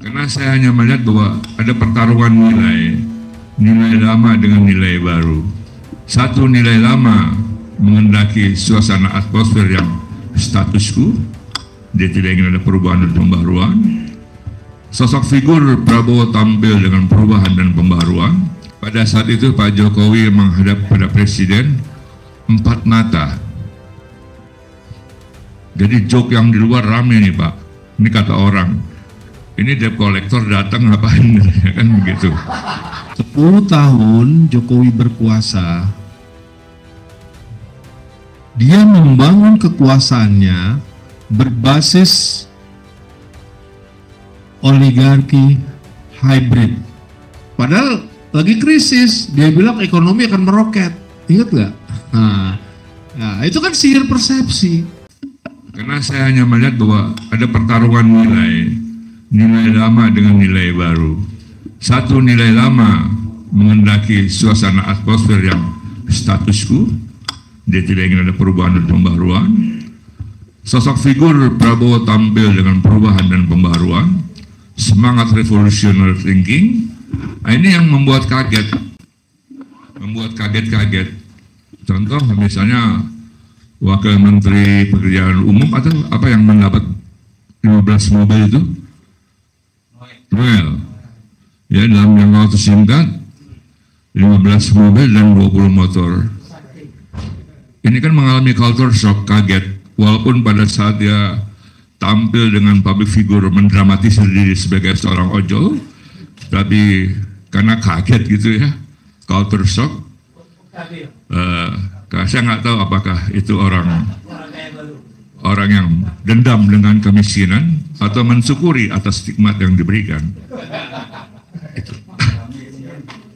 Karena saya hanya melihat bahwa ada pertarungan nilai lama dengan nilai baru. Satu nilai lama mengendaki suasana atmosfer yang status quo, dia tidak ingin ada perubahan dan pembaruan. Sosok figur Prabowo tampil dengan perubahan dan pembaruan. Pada saat itu Pak Jokowi menghadap pada Presiden empat mata. Jadi joke yang di luar rame nih Pak. Ini kata orang. Ini debt collector datang ngapain? Kan begitu. 10 tahun Jokowi berkuasa, dia membangun kekuasaannya berbasis oligarki hybrid. Padahal lagi krisis, dia bilang ekonomi akan meroket. Ingat nggak? Nah, itu kan sihir persepsi. Karena saya hanya melihat bahwa ada pertarungan nilai lama dengan nilai baru. Satu nilai lama mengendaki suasana atmosfer yang status quo, dia tidak ingin ada perubahan dan pembaruan. Sosok figur Prabowo tampil dengan perubahan dan pembaruan, semangat revolutionary thinking. Nah, ini yang membuat kaget, Contoh misalnya Wakil Menteri Pekerjaan Umum atau apa yang mendapat 15 mobil itu? Noel. Ya, dalam yang waktu singkat 15 mobil dan 20 motor. Ini kan mengalami culture shock, kaget. Walaupun pada saat dia tampil dengan public figure mendramatisir diri sebagai seorang ojol, tapi karena kaget gitu ya, culture shock. Saya nggak tahu apakah itu orang yang dendam dengan kemiskinan atau mensyukuri atas stigma yang diberikan. Itu.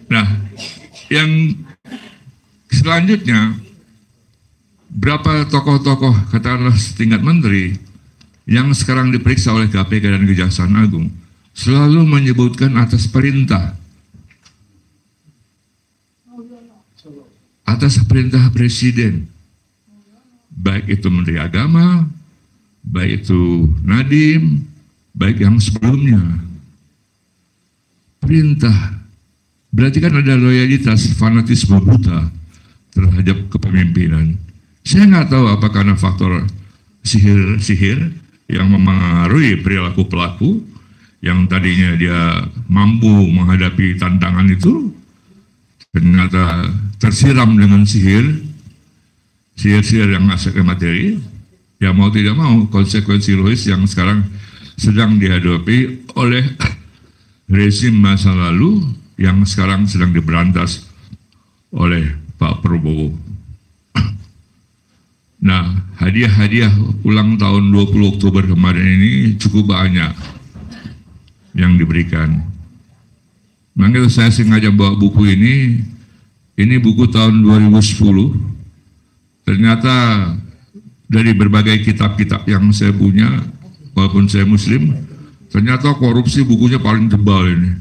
Nah, yang selanjutnya, berapa tokoh-tokoh katakanlah setingkat menteri yang sekarang diperiksa oleh KPK dan Kejaksaan Agung selalu menyebutkan atas perintah Presiden, baik itu Menteri Agama, baik itu Nadiem, baik yang sebelumnya. Perintah, berarti kan ada loyalitas, fanatisme buta terhadap kepemimpinan. Saya nggak tahu apakah karena faktor sihir yang memengaruhi perilaku pelaku, yang tadinya dia mampu menghadapi tantangan itu, ternyata tersiram dengan sihir yang aspek materi, ya mau tidak mau konsekuensi logis yang sekarang sedang dihadapi oleh rezim masa lalu yang sekarang sedang diberantas oleh Pak Prabowo. Nah, hadiah-hadiah ulang tahun 20 Oktober kemarin ini cukup banyak yang diberikan. Makanya saya sengaja bawa buku ini buku tahun 2010. Ternyata dari berbagai kitab-kitab yang saya punya, walaupun saya Muslim, ternyata korupsi bukunya paling tebal ini.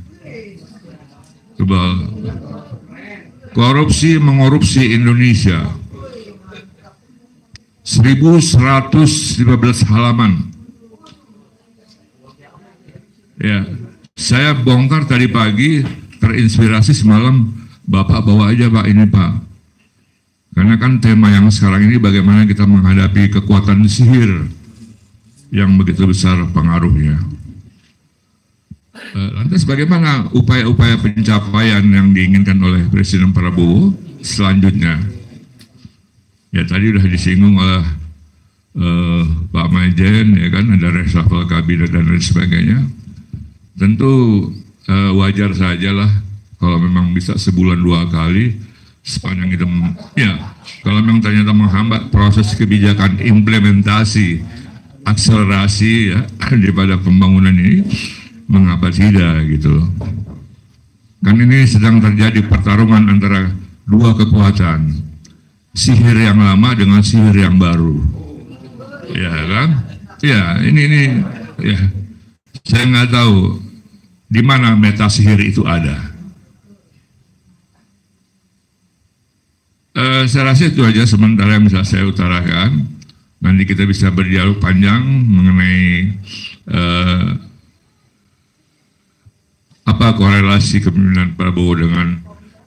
Tebal. Korupsi mengorupsi Indonesia. 1115 halaman. Ya, saya bongkar tadi pagi, terinspirasi semalam, Bapak bawa aja Pak ini Pak. Karena kan tema yang sekarang ini bagaimana kita menghadapi kekuatan sihir yang begitu besar pengaruhnya. Lantas bagaimana upaya-upaya pencapaian yang diinginkan oleh Presiden Prabowo selanjutnya? Ya tadi sudah disinggung oleh Pak Majen, ya kan, ada reshuffle kabinet dan lain sebagainya. Tentu wajar sajalah kalau memang bisa sebulan 2 kali sepanjang itu, ya kalau memang ternyata menghambat proses kebijakan implementasi, akselerasi ya daripada pembangunan ini, mengapa tidak gitu loh. Kan ini sedang terjadi pertarungan antara dua kekuatan, sihir yang lama dengan sihir yang baru, ya kan? Ya ini ya saya nggak tahu di mana meta sihir itu ada. Saya rasa itu aja sementara yang bisa saya utarakan. Nanti kita bisa berdialog panjang mengenai apa korelasi kepemimpinan Prabowo dengan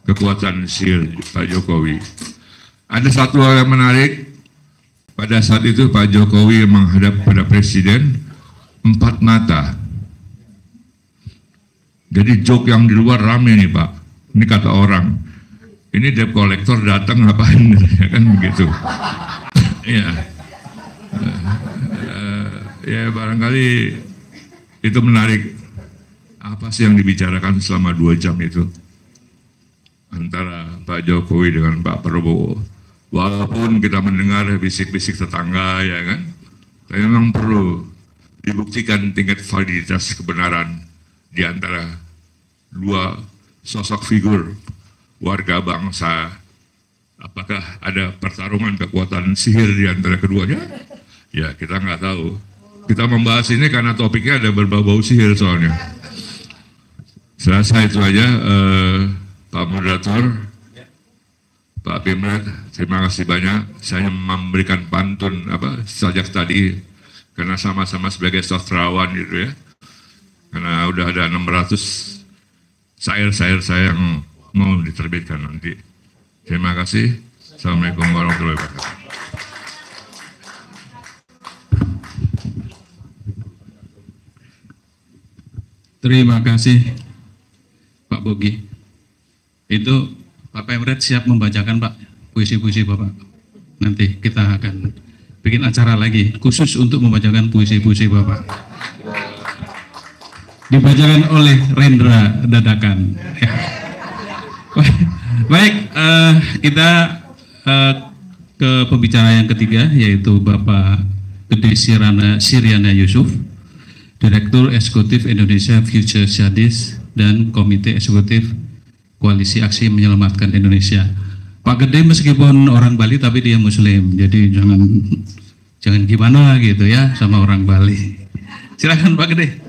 kekuatan sihir Pak Jokowi. Ada satu hal yang menarik, pada saat itu Pak Jokowi menghadap pada Presiden 4 mata. Jadi joke yang di luar rame nih Pak, ini kata orang, ini debt collector datang ngapain, ya kan begitu. Ya, ya barangkali itu menarik. Apa sih yang dibicarakan selama 2 jam itu antara Pak Jokowi dengan Pak Prabowo? Walaupun kita mendengar bisik-bisik tetangga, ya kan, tapi memang perlu dibuktikan tingkat validitas kebenaran di antara 2 sosok figur warga bangsa. Apakah ada pertarungan kekuatan sihir di antara keduanya? Ya, kita nggak tahu. Kita membahas ini karena topiknya ada berbau-bau sihir soalnya. Saya rasa itu aja, Pak Moderator, Pak Pimret, terima kasih banyak. Saya memberikan pantun sajak tadi karena sama-sama sebagai sastrawan gitu ya. Karena udah ada 600 syair-syair saya yang mau diterbitkan nanti. Terima kasih. Assalamualaikum warahmatullahi wabarakatuh. Terima kasih Pak Bogi. Itu Pak Pemret siap membacakan Pak puisi-puisi Bapak. Nanti kita akan bikin acara lagi khusus untuk membacakan puisi-puisi Bapak. Dibacakan oleh Rendra dadakan. Ya. Baik, kita ke pembicara yang ketiga, yaitu Bapak Gede Siriana Yusuf, Direktur Eksekutif Indonesia Future Studies dan Komite Eksekutif Koalisi Aksi Menyelamatkan Indonesia. Pak Gede meskipun orang Bali tapi dia Muslim, jadi jangan gimana gitu ya sama orang Bali. Silakan Pak Gede.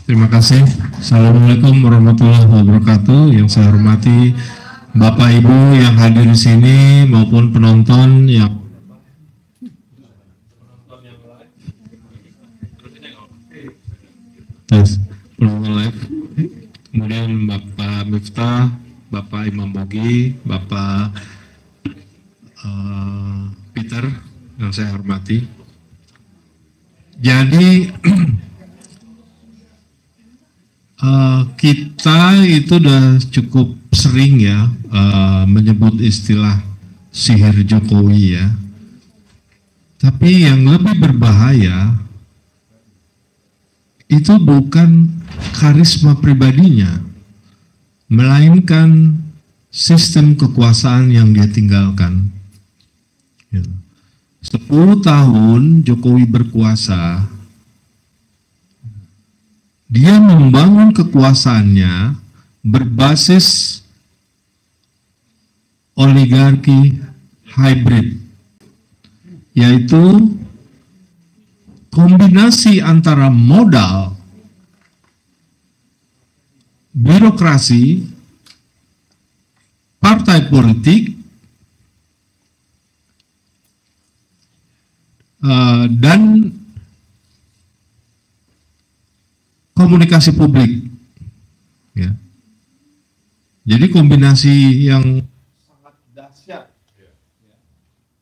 Terima kasih. Assalamualaikum warahmatullahi wabarakatuh. Yang saya hormati Bapak Ibu yang hadir di sini maupun penonton yang live. Kemudian Bapak Miftah, Bapak Imam Bogi, Bapak Peter yang saya hormati. Jadi kita itu udah cukup sering ya menyebut istilah sihir Jokowi ya. Tapi yang lebih berbahaya itu bukan karisma pribadinya, melainkan sistem kekuasaan yang dia tinggalkan. 10 tahun Jokowi berkuasa, dia membangun kekuasaannya berbasis oligarki hybrid, yaitu kombinasi antara modal, birokrasi, partai politik, dan komunikasi publik. Ya. Jadi kombinasi yang sangat dahsyat,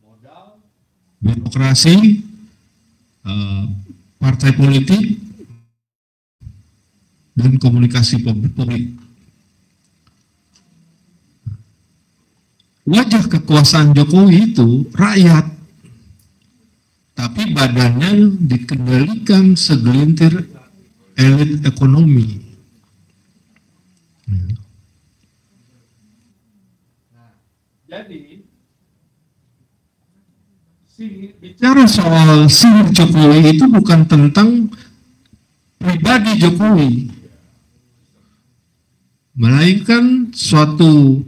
modal, birokrasi, partai politik, dan komunikasi publik. Wajah kekuasaan Jokowi itu rakyat, tapi badannya dikendalikan segelintir elit ekonomi. Jadi bicara soal sihir Jokowi itu bukan tentang pribadi Jokowi, melainkan suatu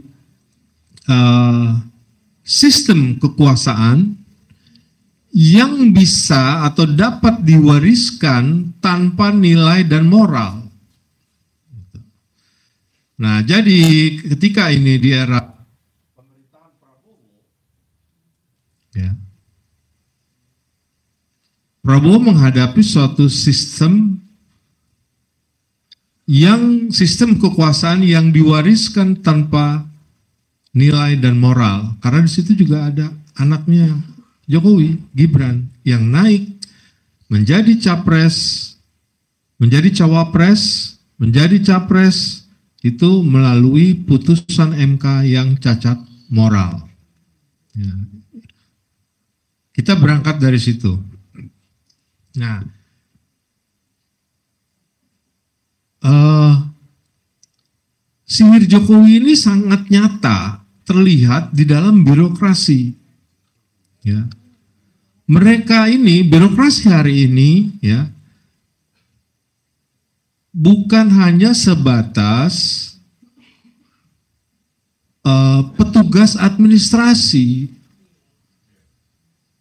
sistem kekuasaan yang bisa atau dapat diwariskan tanpa nilai dan moral. Nah, jadi ketika ini di era pemerintahan Prabowo, ya, Prabowo menghadapi suatu sistem yang sistem kekuasaan yang diwariskan tanpa nilai dan moral. Karena di situ juga ada anaknya Jokowi, Gibran, yang naik menjadi capres, menjadi cawapres, menjadi capres, itu melalui putusan MK yang cacat moral. Ya. Kita berangkat dari situ. Nah, sihir Jokowi ini sangat nyata terlihat di dalam birokrasi. Ya. Mereka ini, birokrasi hari ini, ya, bukan hanya sebatas petugas administrasi,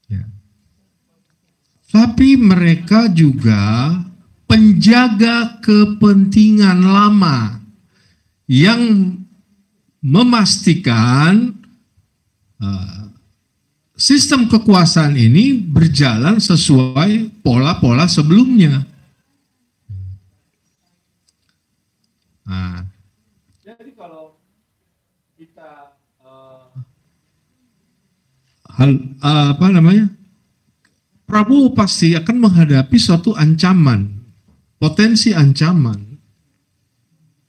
ya, tapi mereka juga penjaga kepentingan lama yang memastikan sistem kekuasaan ini berjalan sesuai pola-pola sebelumnya. Nah, jadi kalau kita Prabowo pasti akan menghadapi suatu ancaman, potensi ancaman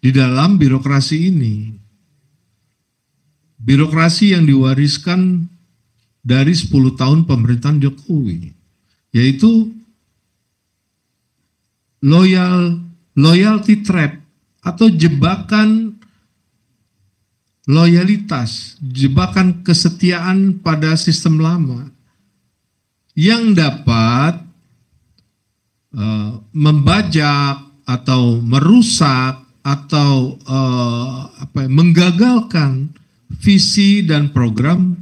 di dalam birokrasi ini. Birokrasi yang diwariskan dari 10 tahun pemerintahan Jokowi, yaitu loyalty trap atau jebakan loyalitas, jebakan kesetiaan pada sistem lama yang dapat membajak atau merusak atau menggagalkan visi dan program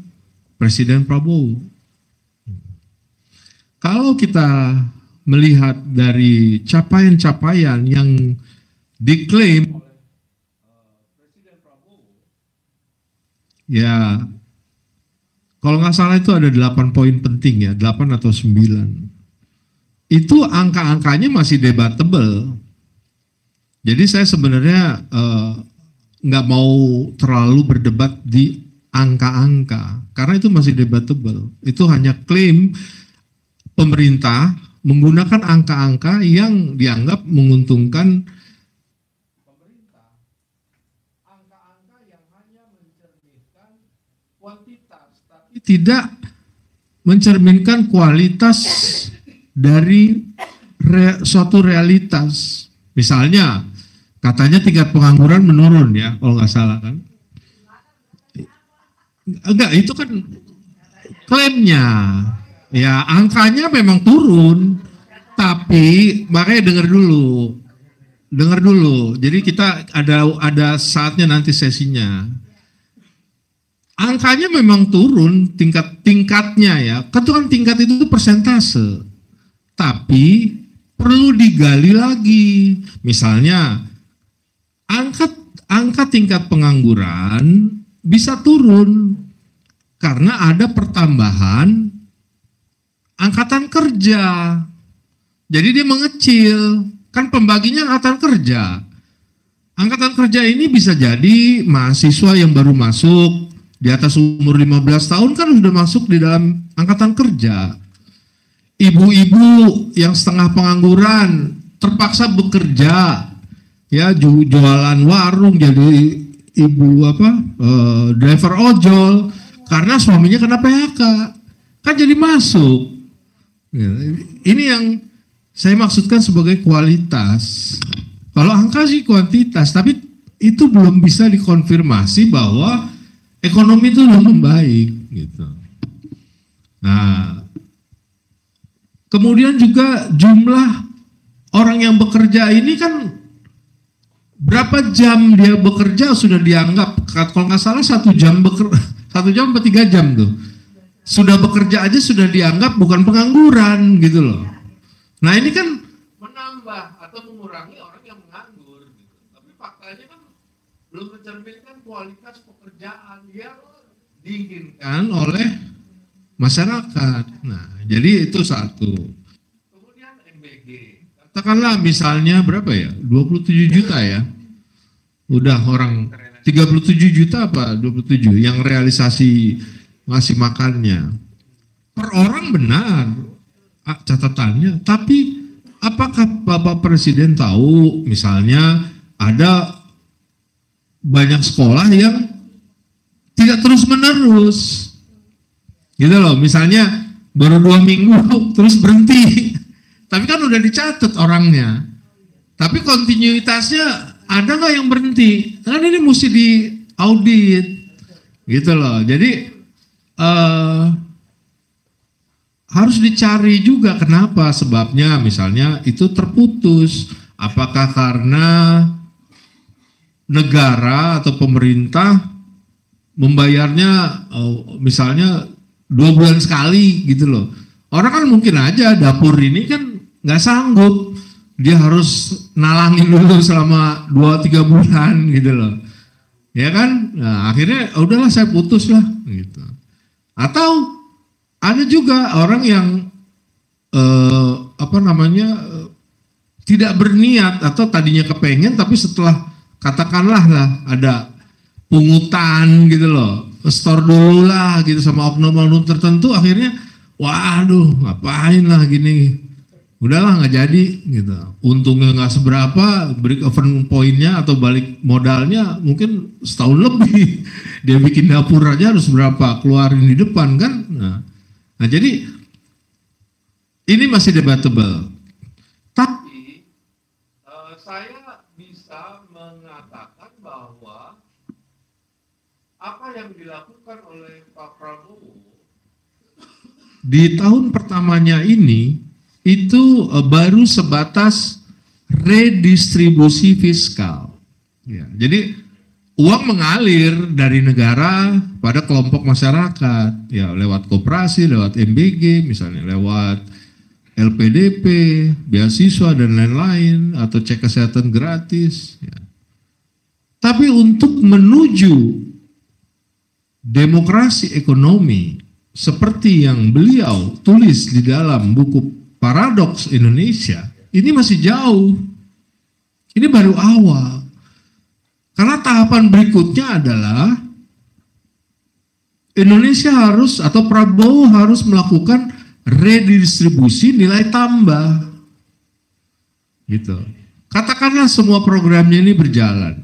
Presiden Prabowo. Kalau kita melihat dari capaian-capaian yang diklaim oleh Presiden Prabowo, ya kalau nggak salah itu ada 8 poin penting ya, 8 atau 9. Itu angka-angkanya masih debatable. Jadi saya sebenarnya nggak mau terlalu berdebat di angka-angka, karena itu masih debatable. Itu hanya klaim pemerintah menggunakan angka-angka yang dianggap menguntungkan pemerintah. Angka-angka yang hanya mencerminkan kuantitas, tapi tidak mencerminkan kualitas dari suatu realitas. Misalnya, katanya tingkat pengangguran menurun ya, kalau nggak salah kan. Enggak, itu kan klaimnya. Ya, angkanya memang turun, tapi makanya dengar dulu. Jadi kita ada saatnya nanti sesinya. Angkanya memang turun tingkatnya ya. Kan itu kan tingkat itu persentase. Tapi perlu digali lagi. Misalnya angka tingkat pengangguran bisa turun karena ada pertambahan angkatan kerja. Jadi dia mengecil. Kan pembaginya angkatan kerja. Angkatan kerja ini bisa jadi mahasiswa yang baru masuk di atas umur 15 tahun kan sudah masuk di dalam angkatan kerja. Ibu-ibu yang setengah pengangguran terpaksa bekerja, ya jualan warung, jadi ibu driver ojol karena suaminya kena PHK, kan jadi masuk. Ya, ini yang saya maksudkan sebagai kualitas. Kalau angka sih kuantitas, tapi itu belum bisa dikonfirmasi bahwa ekonomi itu belum membaik gitu. Nah, kemudian juga jumlah orang yang bekerja ini kan berapa jam dia bekerja sudah dianggap, kalau nggak salah 1 jam 1 jam atau 3 jam tuh sudah bekerja aja sudah dianggap bukan pengangguran gitu loh. Nah ini kan menambah atau mengurangi orang yang menganggur gitu. Tapi faktanya kan belum mencerminkan kualitas pekerjaan yang diinginkan oleh masyarakat. Nah jadi itu satu. Kemudian MBG katakanlah misalnya berapa ya? 27 juta ya. Udah orang 37 juta apa 27 yang realisasi ngasih makannya. Per orang benar catatannya, tapi apakah Bapak Presiden tahu misalnya ada banyak sekolah yang tidak terus menerus gitu loh, misalnya baru 2 minggu terus berhenti, tapi kan udah dicatat orangnya, tapi kontinuitasnya ada nggak yang berhenti, kan ini mesti diaudit gitu loh. Jadi harus dicari juga kenapa sebabnya, misalnya itu terputus, apakah karena negara atau pemerintah membayarnya misalnya 2 bulan sekali gitu loh. Orang kan mungkin aja dapur ini kan nggak sanggup, dia harus nalangin dulu selama 2-3 bulan gitu loh. Ya kan? Nah, akhirnya udahlah saya putus lah gitu. Atau ada juga orang yang tidak berniat atau tadinya kepengen tapi setelah katakanlah lah ada pungutan gitu loh, store dulu lah gitu sama oknum-oknum tertentu, akhirnya waduh ngapain lah gini, udahlah nggak jadi gitu, untungnya nggak seberapa, break even pointnya atau balik modalnya mungkin setahun lebih, dia bikin dapur aja harus berapa keluarin di depan kan. Nah jadi ini masih debatable, tapi saya bisa mengatakan bahwa apa yang dilakukan oleh Pak Prabowo di tahun pertamanya ini itu baru sebatas redistribusi fiskal. Ya, jadi uang mengalir dari negara pada kelompok masyarakat, ya lewat koperasi, lewat MBG, misalnya lewat LPDP, beasiswa dan lain-lain, atau cek kesehatan gratis. Ya. Tapi untuk menuju demokrasi ekonomi seperti yang beliau tulis di dalam buku Paradoks Indonesia, ini masih jauh. Ini baru awal. Karena tahapan berikutnya adalah Indonesia harus atau Prabowo harus melakukan redistribusi nilai tambah. Gitu. Katakanlah semua programnya ini berjalan.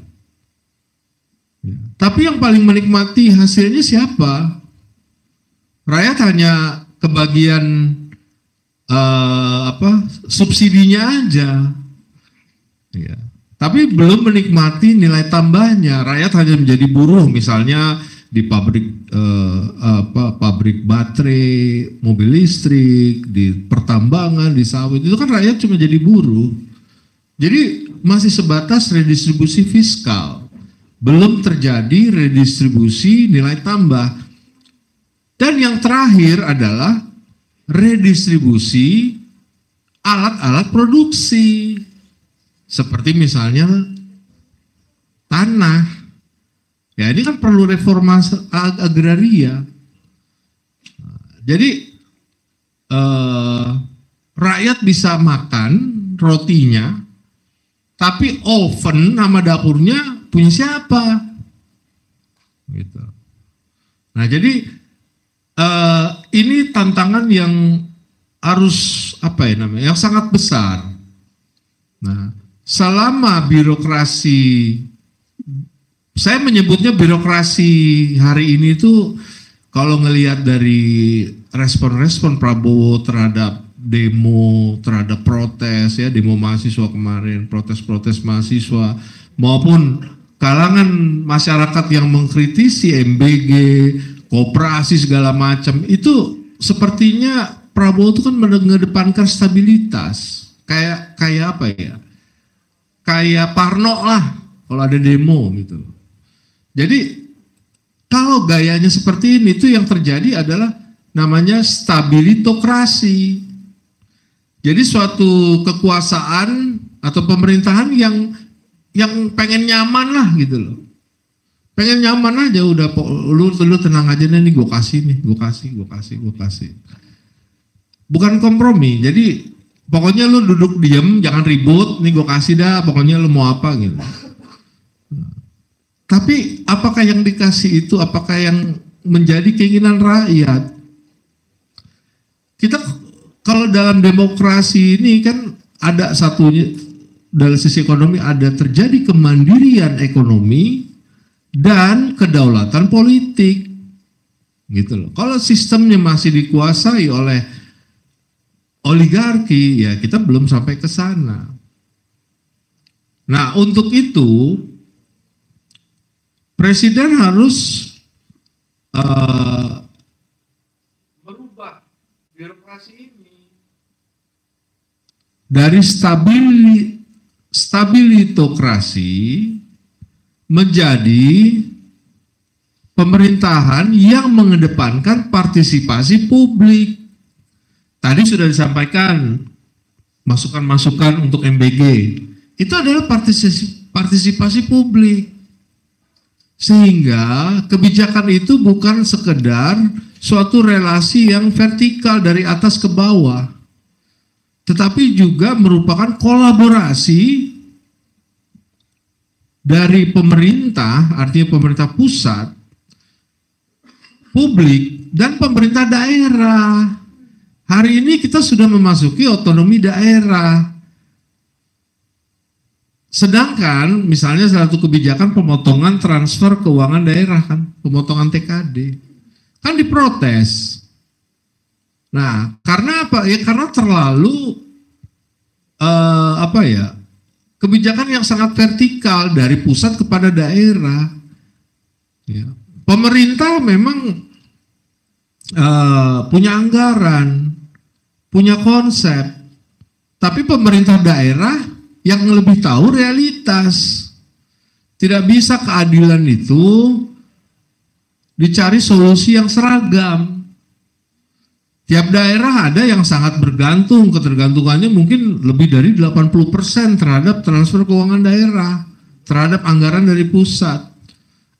Ya. Tapi yang paling menikmati hasilnya siapa? Rakyat hanya kebagian subsidinya aja. Ya. Tapi belum menikmati nilai tambahnya. Rakyat hanya menjadi buruh, misalnya di pabrik pabrik baterai, mobil listrik, di pertambangan, di sawit, itu kan rakyat cuma jadi buruh. Jadi masih sebatas redistribusi fiskal, belum terjadi redistribusi nilai tambah. Dan yang terakhir adalah redistribusi alat-alat produksi, seperti misalnya tanah. Ya ini kan perlu reformasi agraria. Jadi rakyat bisa makan rotinya, tapi oven sama dapurnya punya siapa? Gitu. Nah jadi ini tantangan yang harus yang sangat besar. Nah selama birokrasi, saya menyebutnya birokrasi hari ini tuh, kalau ngelihat dari respon-respon Prabowo terhadap demo, terhadap protes ya, demo mahasiswa kemarin, protes-protes mahasiswa, maupun kalangan masyarakat yang mengkritisi MBG, koperasi segala macam, itu sepertinya Prabowo itu kan mengedepankan stabilitas, kayak apa ya? Kayak Parno lah kalau ada demo gitu. Jadi kalau gayanya seperti ini, itu yang terjadi adalah namanya stabilitokrasi. Jadi suatu kekuasaan atau pemerintahan yang pengen nyaman lah gitu loh. Pengen nyaman aja udah, lu tenang aja nih, gue kasih. Bukan kompromi. Jadi Pokoknya lu duduk diem, jangan ribut, nih gue kasih dah, pokoknya lu mau apa gitu. Tapi apakah yang dikasih itu, apakah yang menjadi keinginan rakyat? Kita kalau dalam demokrasi ini kan ada satunya, dari sisi ekonomi ada terjadi kemandirian ekonomi dan kedaulatan politik. Gitu loh. Kalau sistemnya masih dikuasai oleh oligarki, ya kita belum sampai ke sana. Nah, untuk itu presiden harus merubah birokrasi ini dari stabilitokrasi menjadi pemerintahan yang mengedepankan partisipasi publik. Tadi sudah disampaikan masukan-masukan untuk MBG. Itu adalah partisipasi publik. Sehingga kebijakan itu bukan sekedar suatu relasi yang vertikal dari atas ke bawah, tetapi juga merupakan kolaborasi dari pemerintah, artinya pemerintah pusat, publik, dan pemerintah daerah. Hari ini kita sudah memasuki otonomi daerah. Sedangkan misalnya satu kebijakan pemotongan transfer keuangan daerah kan, pemotongan TKD, kan diprotes. Nah, karena apa? Ya karena terlalu kebijakan yang sangat vertikal dari pusat kepada daerah. Ya. Pemerintah memang punya anggaran, punya konsep, tapi pemerintah daerah yang lebih tahu realitas. Tidak bisa keadilan itu dicari solusi yang seragam. Tiap daerah ada yang sangat bergantung, ketergantungannya mungkin lebih dari 80% terhadap transfer keuangan daerah, terhadap anggaran dari pusat.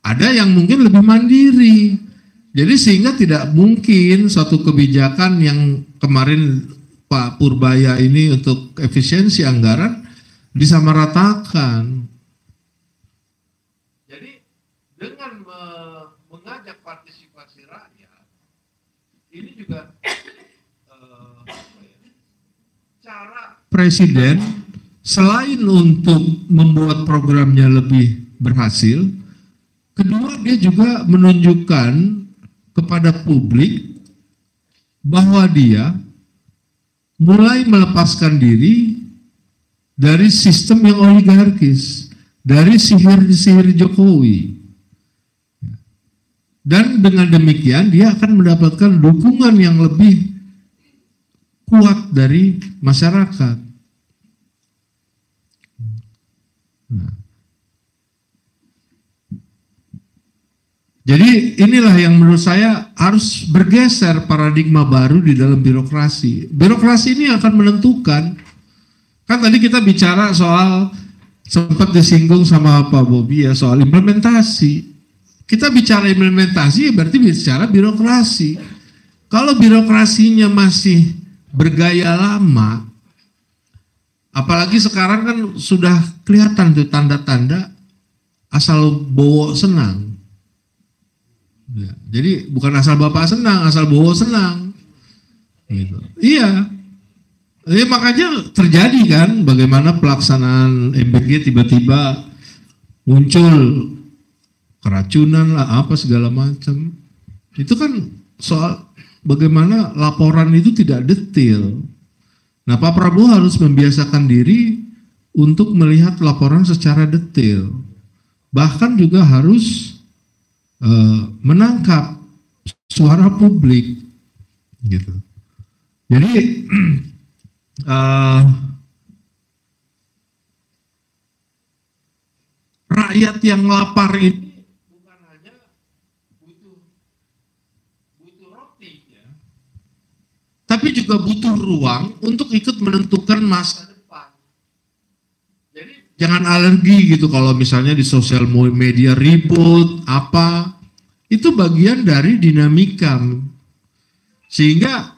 Ada yang mungkin lebih mandiri. Jadi sehingga tidak mungkin suatu kebijakan yang kemarin Pak Purbaya ini untuk efisiensi anggaran disamaratakan. Jadi dengan mengajak partisipasi rakyat, ini juga cara presiden selain untuk membuat programnya lebih berhasil, kedua dia juga menunjukkan kepada publik bahwa dia mulai melepaskan diri dari sistem yang oligarkis, dari sihir-sihir Jokowi. Dan dengan demikian dia akan mendapatkan dukungan yang lebih kuat dari masyarakat. Jadi inilah yang menurut saya harus bergeser paradigma baru di dalam birokrasi. Birokrasi ini akan menentukan. Kan tadi kita bicara soal, sempat disinggung sama Pak Bobi ya, soal implementasi. Kita bicara implementasi berarti bicara birokrasi. Kalau birokrasinya masih bergaya lama, apalagi sekarang kan sudah kelihatan tuh tanda-tanda asal bowo senang. Ya, jadi bukan asal bapak senang, asal bowo senang. Gitu. Iya. Makanya terjadi kan bagaimana pelaksanaan MBG tiba-tiba muncul keracunan lah apa segala macam. Itu kan soal bagaimana laporan itu tidak detail. Nah, Pak Prabowo harus membiasakan diri untuk melihat laporan secara detail. Bahkan juga harus menangkap suara publik, gitu. Jadi rakyat yang lapar ini bukan hanya butuh roti, ya, tapi juga butuh ruang untuk ikut menentukan masa depan. Jadi jangan alergi gitu kalau misalnya di sosial media ribut apa. Itu bagian dari dinamika. Sehingga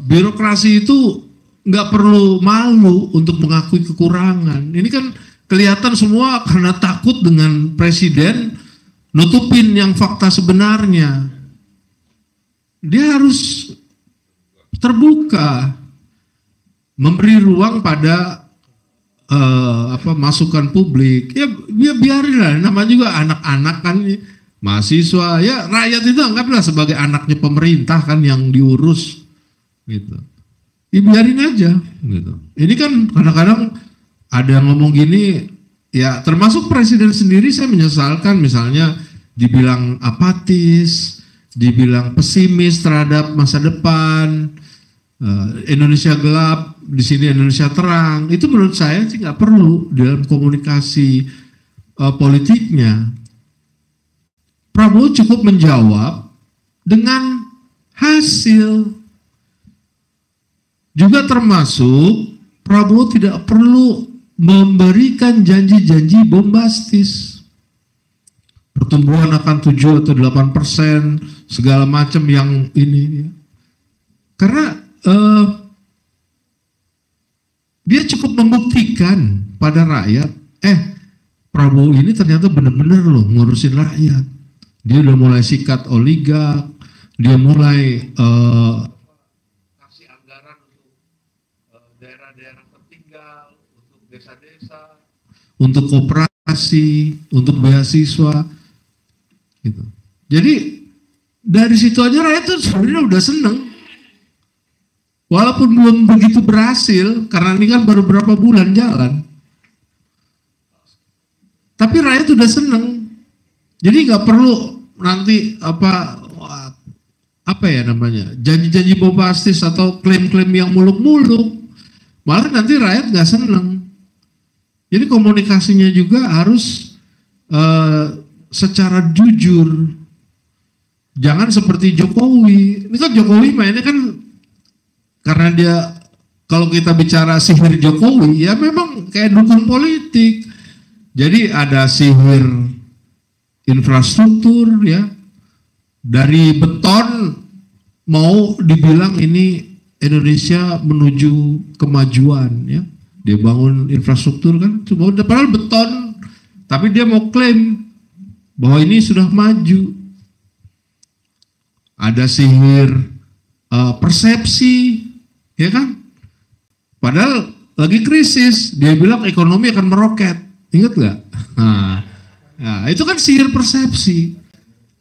birokrasi itu nggak perlu malu untuk mengakui kekurangan. Ini kan kelihatan semua karena takut dengan presiden nutupin yang fakta sebenarnya. Dia harus terbuka, memberi ruang pada masukan publik. Ya biarin lah, namanya juga anak-anak kan, mahasiswa, ya rakyat itu anggaplah sebagai anaknya pemerintah kan yang diurus gitu. Ya biarin aja gitu. Ini kan kadang-kadang ada yang ngomong gini, ya termasuk presiden sendiri saya menyesalkan, misalnya dibilang apatis, dibilang pesimis terhadap masa depan, Indonesia gelap, di sini Indonesia terang. Itu menurut saya sih nggak perlu dalam komunikasi politiknya. Prabowo cukup menjawab dengan hasil. Juga termasuk Prabowo tidak perlu memberikan janji-janji bombastis. Pertumbuhan akan 7 atau 8%, segala macam yang ini. Karena dia cukup membuktikan pada rakyat, Prabowo ini ternyata benar-benar loh ngurusin rakyat. Dia udah mulai sikat oligark, dia mulai kasih anggaran untuk daerah-daerah tertinggal, untuk desa-desa, untuk koperasi, untuk beasiswa, gitu. Jadi dari situ aja rakyat tuh sebenarnya udah seneng. Walaupun belum begitu berhasil, karena ini kan baru berapa bulan jalan. Tapi rakyat udah seneng. Jadi nggak perlu nanti apa ya namanya, janji-janji bombastis atau klaim-klaim yang muluk-muluk. Malah nanti rakyat nggak seneng. Jadi komunikasinya juga harus secara jujur. Jangan seperti Jokowi. Ini kan Jokowi mainnya kan karena dia, kalau kita bicara sihir Jokowi, ya memang kayak dukun politik. Jadi ada sihir infrastruktur, ya, dari beton mau dibilang ini Indonesia menuju kemajuan, ya, dia bangun infrastruktur kan, cuma padahal beton, tapi dia mau klaim bahwa ini sudah maju. Ada sihir persepsi, ya kan, padahal lagi krisis, dia bilang ekonomi akan meroket, ingat nggak? Nah, itu kan sihir persepsi.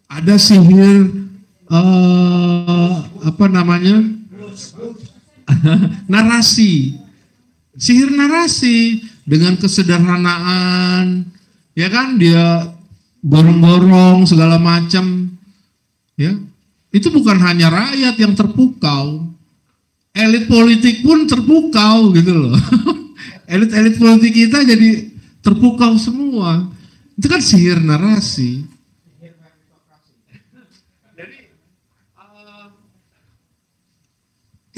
Ada sihir narasi. Sihir narasi dengan kesederhanaan, ya kan, dia borong-borong segala macam, ya. Itu bukan hanya rakyat yang terpukau, elit politik pun terpukau gitu loh. Elit-elit politik kita jadi terpukau semua. Itu kan sihir narasi. Jadi,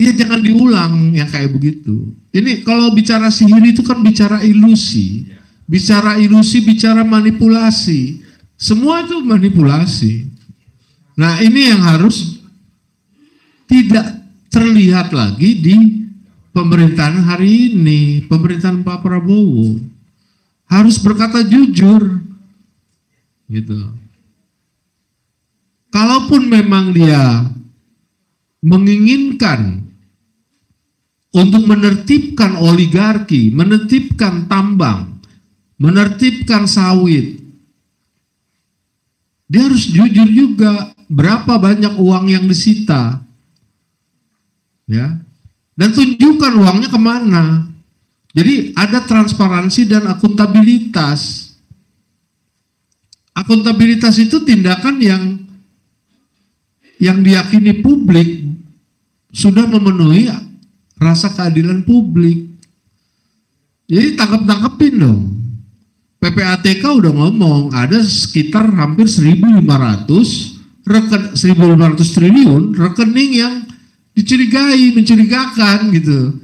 ya jangan diulang yang kayak begitu. Ini kalau bicara sihir itu kan bicara ilusi. Bicara ilusi, bicara manipulasi. Semua itu manipulasi. Nah ini yang harus tidak terlihat lagi di pemerintahan hari ini. Pemerintahan Pak Prabowo. Harus berkata jujur. Gitu. Kalaupun memang dia menginginkan untuk menertibkan oligarki, menertibkan tambang, menertibkan sawit, dia harus jujur juga berapa banyak uang yang disita, ya, dan tunjukkan uangnya kemana. Jadi ada transparansi dan akuntabilitas. Akuntabilitas itu tindakan yang diyakini publik sudah memenuhi rasa keadilan publik. Jadi tangkap-tangkepin dong. PPATK udah ngomong ada sekitar hampir 1.500 triliun rekening yang dicurigai, mencurigakan gitu.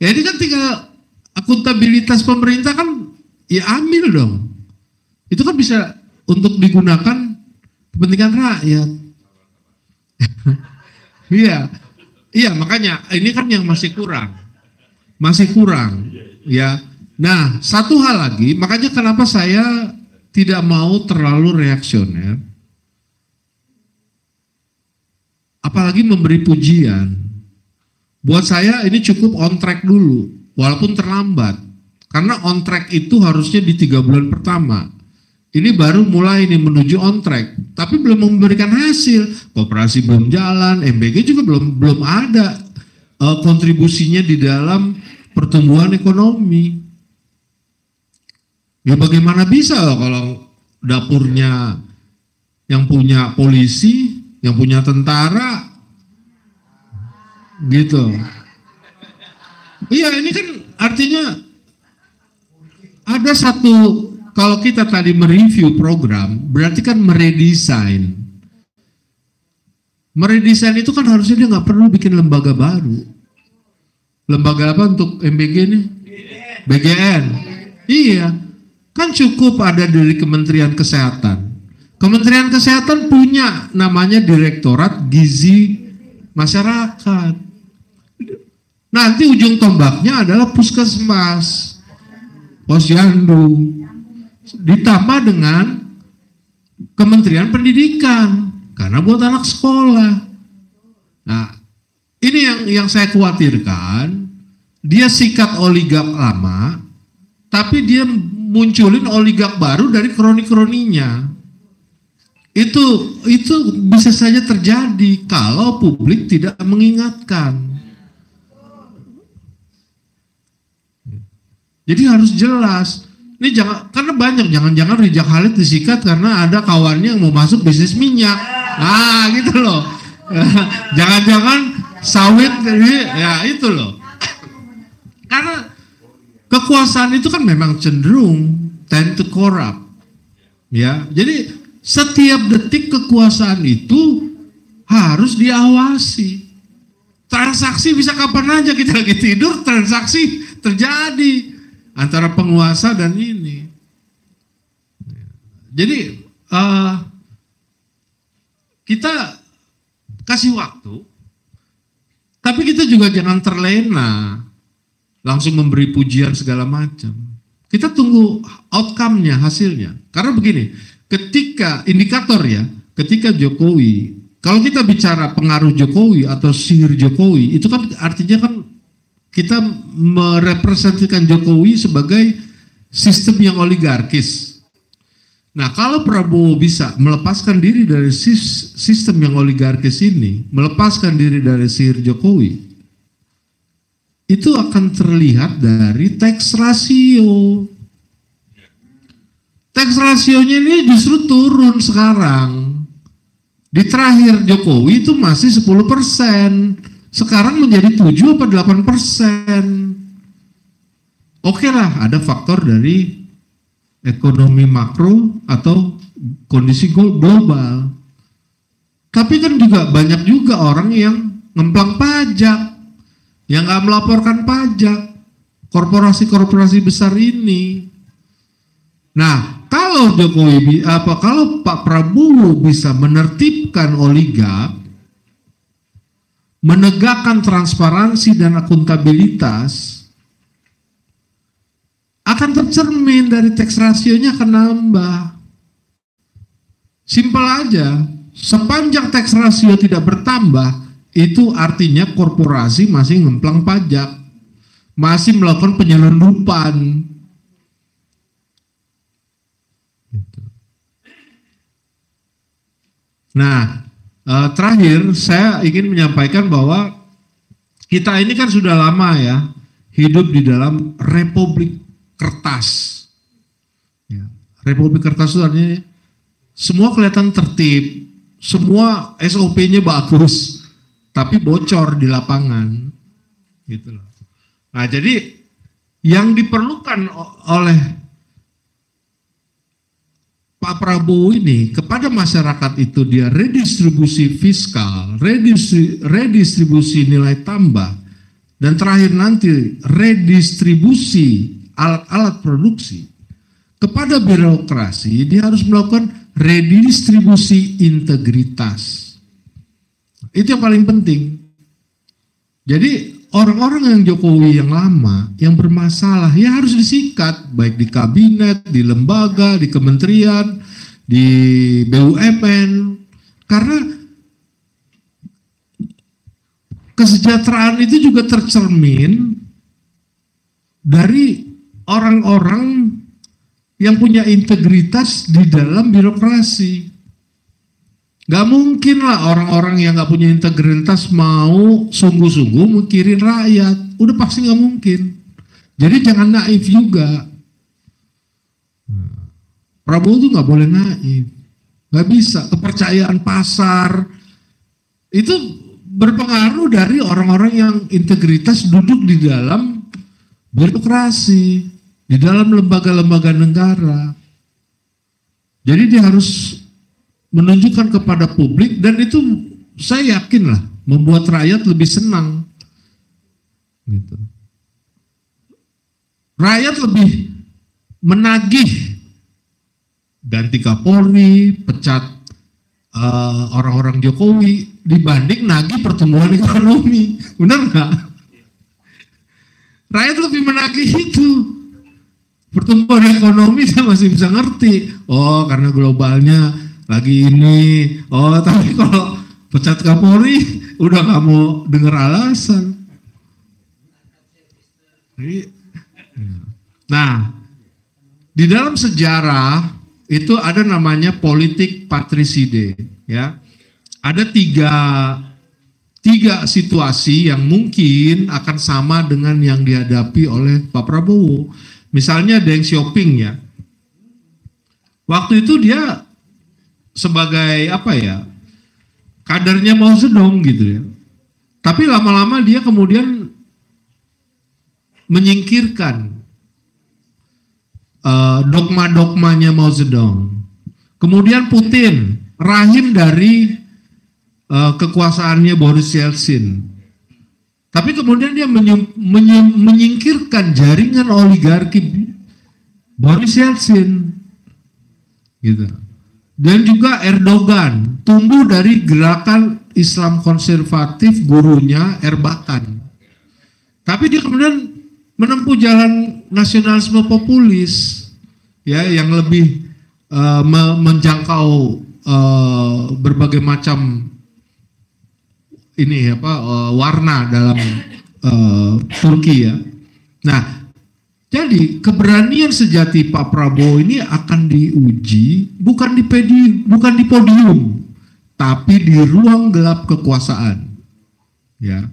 Ya ini kan tinggal akuntabilitas pemerintah kan ya ambil dong. Itu kan bisa untuk digunakan kepentingan rakyat. Iya. Iya, makanya ini kan yang masih kurang. Masih kurang, ya. Nah, satu hal lagi, makanya kenapa saya tidak mau terlalu reaksioner. Apalagi memberi pujian. Buat saya ini cukup on track dulu, walaupun terlambat. Karena on track itu harusnya di 3 bulan pertama. Ini baru mulai nih menuju on track, tapi belum memberikan hasil. Koperasi belum jalan, MBG juga belum ada kontribusinya di dalam pertumbuhan ekonomi. Ya bagaimana bisa kalau dapurnya yang punya polisi, yang punya tentara, gitu. Iya, ini kan artinya ada satu. Kalau kita tadi mereview program, berarti kan meredesain. Meredesain itu kan harusnya dia nggak perlu bikin lembaga baru. Lembaga apa untuk MBG nih? BGN. Iya, kan cukup ada dari Kementerian Kesehatan. Kementerian Kesehatan punya namanya Direktorat Gizi Masyarakat. Nanti ujung tombaknya adalah Puskesmas, Posyandu. Ditambah dengan Kementerian Pendidikan karena buat anak sekolah. Nah, ini yang saya khawatirkan, dia sikat oligak lama, tapi dia munculin oligak baru dari kroni-kroninya. Itu bisa saja terjadi kalau publik tidak mengingatkan. Jadi harus jelas. Ini karena banyak, jangan-jangan Rijal Khalid disikat karena ada kawannya yang mau masuk bisnis minyak. Nah, gitu loh. Jangan-jangan sawit, ya itu loh. Karena kekuasaan itu kan memang cenderung tend to corrupt. Ya, jadi setiap detik kekuasaan itu harus diawasi. Transaksi bisa kapan aja, kita lagi tidur, transaksi terjadi antara penguasa dan ini. Jadi kita kasih waktu, tapi kita juga jangan terlena langsung memberi pujian segala macam. Kita tunggu outcome-nya, hasilnya. Karena begini, ketika indikator ya, ketika Jokowi, kalau kita bicara pengaruh Jokowi atau sihir Jokowi, itu kan artinya kan kita merepresentasikan Jokowi sebagai sistem yang oligarkis. Nah, kalau Prabowo bisa melepaskan diri dari sistem yang oligarkis ini, melepaskan diri dari sihir Jokowi, itu akan terlihat dari tax ratio. Tax rasionya ini justru turun sekarang. Di terakhir Jokowi itu masih 10%. Sekarang menjadi 7 atau 8%. Oke lah, ada faktor dari ekonomi makro atau kondisi global. Tapi kan juga banyak juga orang yang ngemplang pajak, yang nggak melaporkan pajak, korporasi-korporasi besar ini. Nah, kalau kalau Pak Prabowo bisa menertibkan oligak, menegakkan transparansi dan akuntabilitas, akan tercermin dari tax rasionya akan nambah. Simpel aja, sepanjang tax rasio tidak bertambah, itu artinya korporasi masih ngemplang pajak, masih melakukan penyelundupan. Nah, terakhir saya ingin menyampaikan bahwa kita ini kan sudah lama ya hidup di dalam republik kertas. Ya, republik kertas itu artinya semua kelihatan tertib, semua SOP-nya bagus, tapi bocor di lapangan, gitu loh. Nah, jadi yang diperlukan oleh Pak Prabowo ini kepada masyarakat itu dia redistribusi fiskal, redistribusi nilai tambah, dan terakhir nanti redistribusi alat-alat produksi. Kepada birokrasi dia harus melakukan redistribusi integritas. Itu yang paling penting. Jadi orang-orang yang Jokowi yang lama, yang bermasalah, ya harus disikat, baik di kabinet, di lembaga, di kementerian, di BUMN, karena kesejahteraan itu juga tercermin dari orang-orang yang punya integritas di dalam birokrasi. Gak mungkin lah orang-orang yang gak punya integritas mau sungguh-sungguh mikirin rakyat. Udah pasti gak mungkin. Jadi jangan naif juga. Prabowo tuh gak boleh naif. Gak bisa. Kepercayaan pasar itu berpengaruh dari orang-orang yang integritas duduk di dalam birokrasi, di dalam lembaga-lembaga negara. Jadi dia harus menunjukkan kepada publik, dan itu saya yakin lah membuat rakyat lebih senang. Gitu. Rakyat lebih menagih ganti Kapolri, pecat orang-orang Jokowi dibanding nagih pertumbuhan ekonomi. Benar nggak? Rakyat lebih menagih itu. Pertumbuhan ekonomi saya masih bisa ngerti. Oh, karena globalnya lagi ini. Oh, tapi kalau pecat Kapolri udah nggak mau dengar alasan. Nah, di dalam sejarah itu ada namanya politik patricide, ya. Ada tiga situasi yang mungkin akan sama dengan yang dihadapi oleh Pak Prabowo. Misalnya Deng Xiaoping, ya. Waktu itu dia sebagai apa ya, kadernya Mao Zedong gitu ya. Tapi lama-lama dia kemudian menyingkirkan dogma-dogmanya Mao Zedong. Kemudian Putin, rahim dari kekuasaannya Boris Yeltsin. Tapi kemudian dia menyingkirkan jaringan oligarki Boris Yeltsin. Gitu. Dan juga Erdogan tumbuh dari gerakan Islam konservatif gurunya Erbakan. Tapi dia kemudian menempuh jalan nasionalisme populis, ya, yang lebih menjangkau berbagai macam ini warna dalam Turki, ya. Nah, jadi keberanian sejati Pak Prabowo ini akan diuji bukan di podium, tapi di ruang gelap kekuasaan. Ya.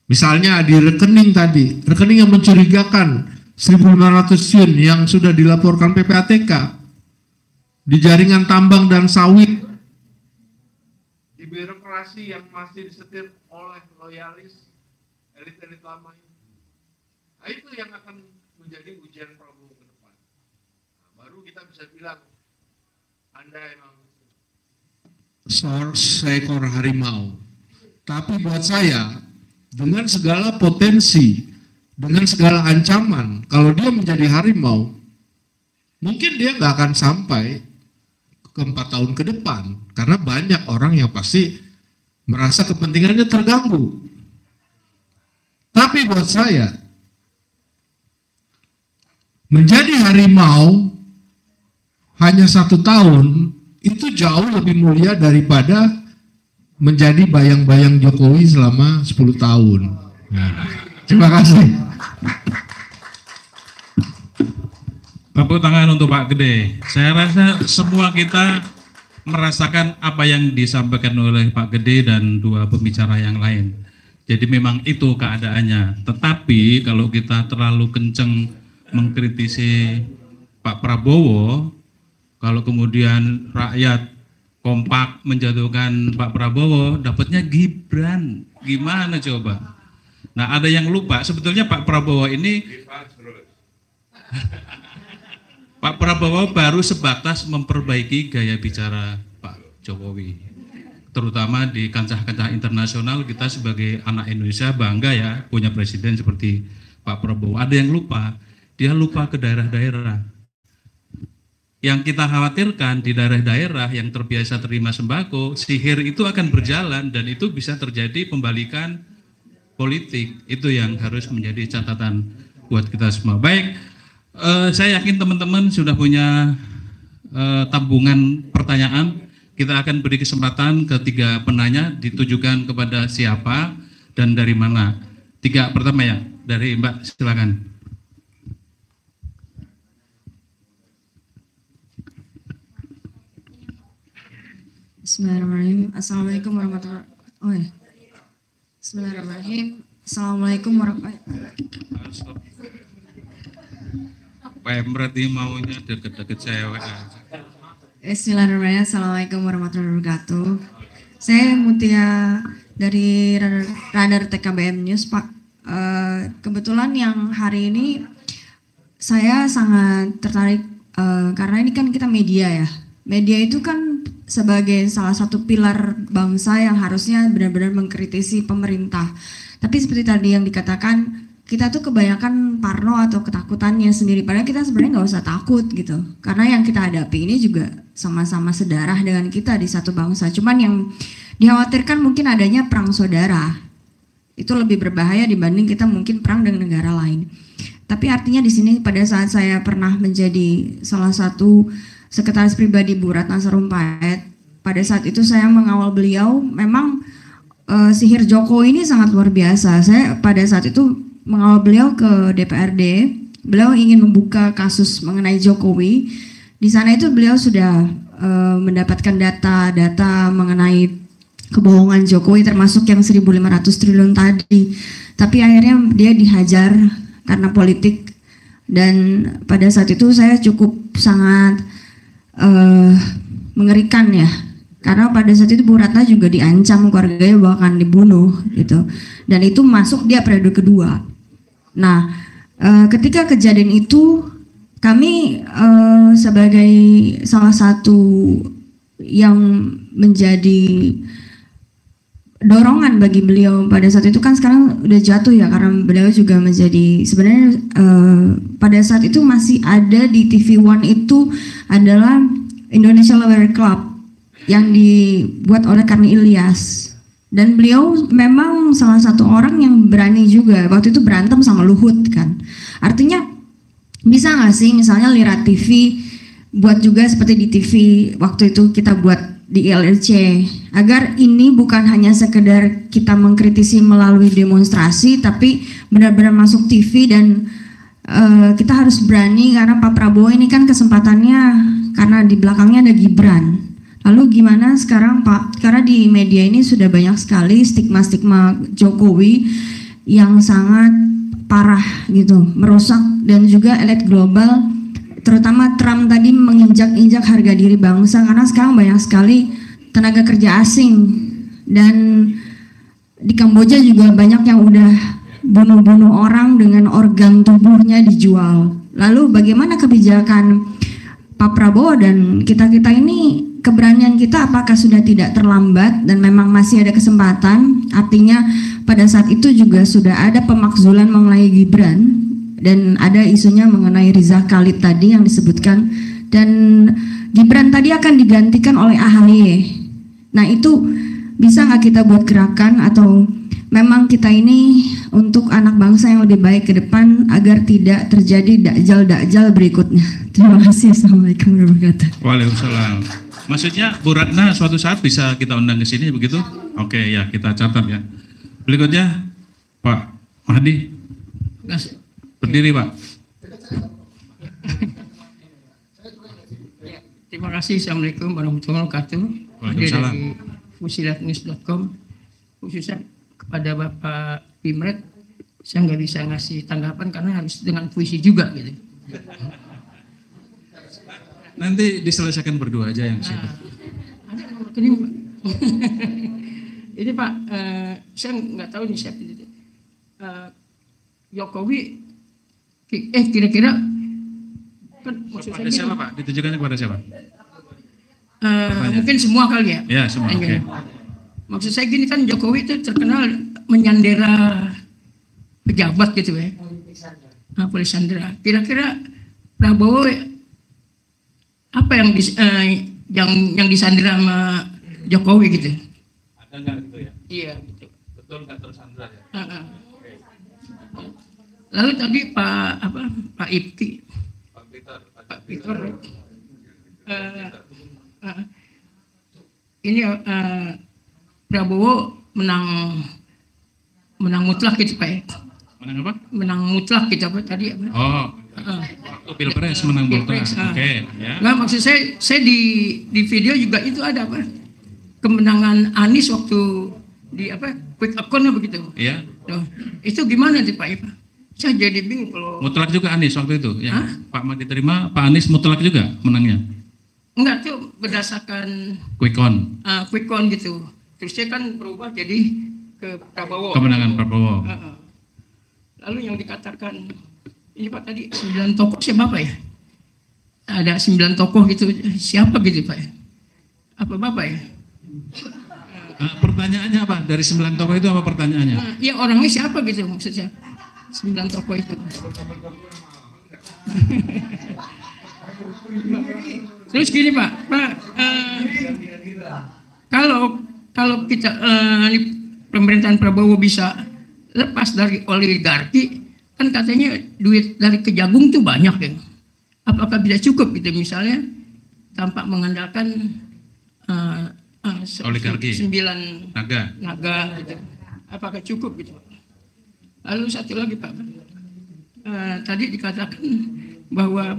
Misalnya di rekening tadi, rekening yang mencurigakan 1.500 triliun yang sudah dilaporkan PPATK, di jaringan tambang dan sawit, di birokrasi yang masih disetir oleh loyalis elit-elit lama ini. Nah, itu yang akan menjadi ujian Prabowo ke depan. Nah, baru kita bisa bilang Anda emang seekor harimau. Tapi buat saya, dengan segala potensi, dengan segala ancaman, kalau dia menjadi harimau, mungkin dia nggak akan sampai ke 4 tahun ke depan, karena banyak orang yang pasti merasa kepentingannya terganggu. Tapi buat saya, menjadi harimau hanya 1 tahun itu jauh lebih mulia daripada menjadi bayang-bayang Jokowi selama 10 tahun. Terima kasih. Tepuk tangan untuk Pak Gede. Saya rasa semua kita merasakan apa yang disampaikan oleh Pak Gede dan dua pembicara yang lain. Jadi memang itu keadaannya. Tetapi kalau kita terlalu kenceng mengkritisi Pak Prabowo, kalau kemudian rakyat kompak menjatuhkan Pak Prabowo, dapatnya Gibran. Gimana coba? Nah, ada yang lupa, sebetulnya Pak Prabowo ini Pak Prabowo baru sebatas memperbaiki gaya bicara Pak Jokowi. Terutama di kancah-kancah internasional, kita sebagai anak Indonesia bangga ya punya presiden seperti Pak Prabowo. Ada yang lupa, dia lupa ke daerah-daerah. Yang kita khawatirkan di daerah-daerah yang terbiasa terima sembako, sihir itu akan berjalan dan itu bisa terjadi pembalikan politik. Itu yang harus menjadi catatan buat kita semua. Baik, saya yakin teman-teman sudah punya tabungan pertanyaan. Kita akan beri kesempatan ke 3 penanya, ditujukan kepada siapa dan dari mana. 3 pertama ya, dari Mbak, silakan. Bismillahirrahmanirrahim. Assalamualaikum warahmatullahi wabarakatuh. Oh ya. Bismillahirrahmanirrahim. Assalamualaikum warahmatullahi wabarakatuh. Pemret ini maunya deket-deket cewek aja. Bismillahirrahmanirrahim. Assalamualaikum warahmatullahi wabarakatuh. Saya Mutia dari Radar TKBM News, Pak. Kebetulan yang hari ini saya sangat tertarik karena ini kan kita media ya. Media itu kan sebagai salah satu pilar bangsa yang harusnya benar-benar mengkritisi pemerintah. Tapi seperti tadi yang dikatakan, kita tuh kebanyakan parno atau ketakutannya sendiri. Padahal kita sebenarnya nggak usah takut gitu. Karena yang kita hadapi ini juga sama-sama sedarah dengan kita di satu bangsa. Cuman yang dikhawatirkan mungkin adanya perang saudara. Itu lebih berbahaya dibanding kita mungkin perang dengan negara lain. Tapi artinya di sini pada saat saya pernah menjadi salah satu sekretaris pribadi Bu Ratna Sarumpait, pada saat itu saya mengawal beliau, memang sihir Jokowi ini sangat luar biasa. Saya pada saat itu mengawal beliau ke DPRD, beliau ingin membuka kasus mengenai Jokowi. Di sana itu beliau sudah mendapatkan data-data mengenai kebohongan Jokowi, termasuk yang 1.500 triliun tadi. Tapi akhirnya dia dihajar karena politik, dan pada saat itu saya cukup sangat mengerikan ya, karena pada saat itu Bu Ratna juga diancam keluarganya bahkan dibunuh gitu, dan itu masuk dia periode kedua. Nah, ketika kejadian itu kami sebagai salah satu yang menjadi dorongan bagi beliau pada saat itu, kan sekarang udah jatuh ya, karena beliau juga menjadi sebenarnya pada saat itu masih ada di TV One itu adalah Indonesia Lawyer Club yang dibuat oleh Karni Ilyas, dan beliau memang salah satu orang yang berani juga waktu itu berantem sama Luhut kan. Artinya bisa nggak sih misalnya Lira TV buat juga seperti di TV waktu itu kita buat di ILC, agar ini bukan hanya sekedar kita mengkritisi melalui demonstrasi, tapi benar-benar masuk TV. Dan kita harus berani, karena Pak Prabowo ini kan kesempatannya karena di belakangnya ada Gibran. Lalu gimana sekarang Pak, karena di media ini sudah banyak sekali stigma-stigma Jokowi yang sangat parah gitu, merusak, dan juga elit global, terutama Trump tadi menginjak-injak harga diri bangsa, karena sekarang banyak sekali tenaga kerja asing, dan di Kamboja juga banyak yang udah bunuh-bunuh orang dengan organ tubuhnya dijual. Lalu bagaimana kebijakan Pak Prabowo dan kita-kita ini, keberanian kita apakah sudah tidak terlambat dan memang masih ada kesempatan? Artinya pada saat itu juga sudah ada pemakzulan mengenai Gibran, dan ada isunya mengenai Riza Khalid tadi yang disebutkan, dan Gibran tadi akan digantikan oleh AHY. Nah itu bisa nggak kita buat gerakan, atau memang kita ini untuk anak bangsa yang lebih baik ke depan agar tidak terjadi dakjal-dakjal berikutnya. Terima kasih. Assalamualaikum warahmatullahi wabarakatuh. Waalaikumsalam. Maksudnya Bu Ratna suatu saat bisa kita undang ke sini begitu? Oke ya, kita catat ya. Berikutnya Pak Mahdi. Berdiri Pak. Terima kasih. Assalamualaikum warahmatullahi wabarakatuh. Waalaikumsalam. Dari fusilatnews.com, khususnya kepada Bapak Pimret, saya nggak bisa ngasih tanggapan karena harus dengan puisi juga gitu. Nanti diselesaikan berdua aja yang situ. Ada nomor rekening Pak. Ini Pak, saya nggak tahu nih siapa itu. Jokowi kira-kira kan kepada siapa Pak? Ditujukannya kepada siapa? Mungkin semua kali ya. Ya semua. Oke. Maksud saya gini, kan Jokowi itu terkenal menyandera pejabat gitu ya. Polisandera. Kira-kira Prabowo apa yang disandera sama Jokowi gitu? Ada nggak gitu ya? Iya gitu. Betul betul nggak tersandra ya. Lalu tadi Pak Ipti, Pak Peter, ini Prabowo menang mutlak gitu Pak ya? Menang apa? Menang mutlak gitu apa tadi? Oh, waktu pilpres menang mutlak. Oke, ya. Nggak, maksud saya di video juga itu ada apa? Kemenangan Anies waktu di quick account begitu. Iya. Itu gimana sih Pak Ipa? Saya jadi bingung kalau mutlak juga Anies waktu itu. Ya. Pak Madi terima, Pak Anies mutlak juga menangnya. Enggak, tuh berdasarkan Quick on. quick count gitu. Terus dia kan berubah jadi ke Prabowo. Kemenangan Prabowo. Lalu yang dikatakan ini Pak tadi 9 tokoh siapa Bapak ya? Ada 9 tokoh gitu, siapa gitu Pak ya? Apa Bapak ya? Pertanyaannya apa? Dari 9 tokoh itu apa pertanyaannya? Ya orangnya siapa gitu maksudnya? 9 tokoh itu. Terus gini Pak, kalau kita pemerintahan Prabowo bisa lepas dari oligarki, kan katanya duit dari Kejagung tuh banyak ya. Apakah bisa cukup gitu misalnya tanpa mengandalkan oligarki 9 naga gitu. Apakah cukup gitu? Lalu satu lagi Pak, tadi dikatakan bahwa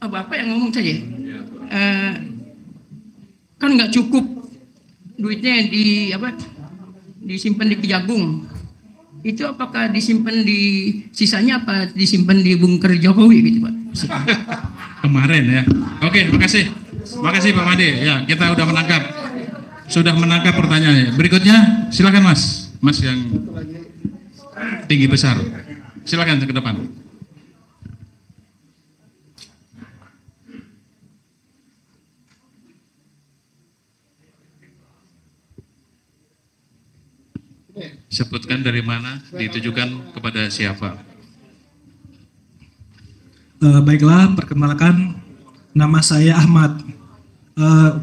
Bapak yang ngomong tadi, kan nggak cukup duitnya disimpan di Kejagung. Itu apakah disimpan di sisanya apa disimpan di bunker Jokowi gitu Pak? Kemarin ya. Oke, makasih. Makasih Pak Made. Ya, kita sudah menangkap pertanyaannya. Berikutnya silakan Mas. Mas yang tinggi besar. Silakan ke depan. Sebutkan dari mana, ditujukan kepada siapa. Baiklah, perkenalkan nama saya Ahmad.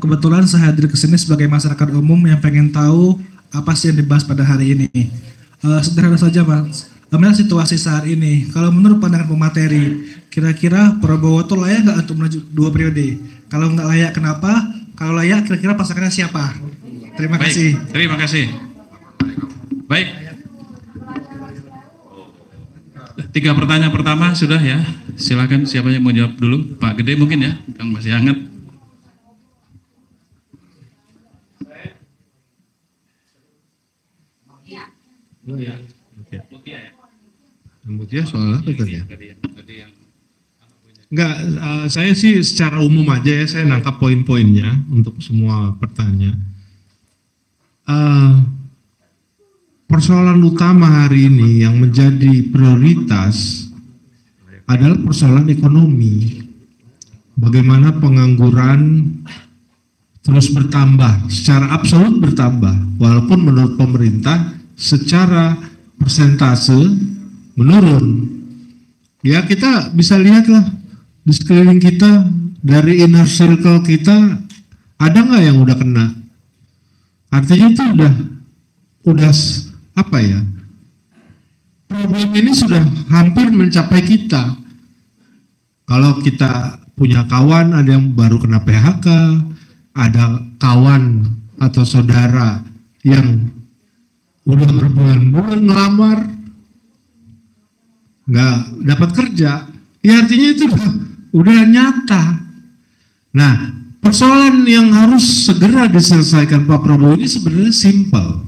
Kebetulan saya hadir ke sini sebagai masyarakat umum yang pengen tahu apa sih yang dibahas pada hari ini. Sederhana saja Mas, bagaimana situasi saat ini? Kalau menurut pandangan pemateri, kira-kira Prabowo itu layak nggak untuk maju 2 periode? Kalau nggak layak, kenapa? Kalau layak, kira-kira pasangannya siapa? Terima kasih. Terima kasih. Baik. 3 pertanyaan pertama sudah ya. Silakan siapa yang mau jawab dulu? Pak Gede mungkin ya, yang masih hangat. Mutia soal apa tadi? Enggak, saya sih secara umum aja ya, saya nangkap poin-poinnya untuk semua pertanyaan. Persoalan utama hari ini yang menjadi prioritas adalah persoalan ekonomi. Bagaimana pengangguran terus bertambah, secara absolut bertambah, walaupun menurut pemerintah secara persentase menurun. Ya kita bisa lihatlah di sekeliling kita, dari inner circle kita, ada nggak yang udah kena? Artinya itu udah apa ya? Problem ini sudah hampir mencapai kita. Kalau kita punya kawan ada yang baru kena PHK, ada kawan atau saudara yang udah berbulan-bulan ngelamar, nggak dapat kerja, ya artinya itu udah nyata. Nah, persoalan yang harus segera diselesaikan Pak Prabowo ini sebenarnya simpel.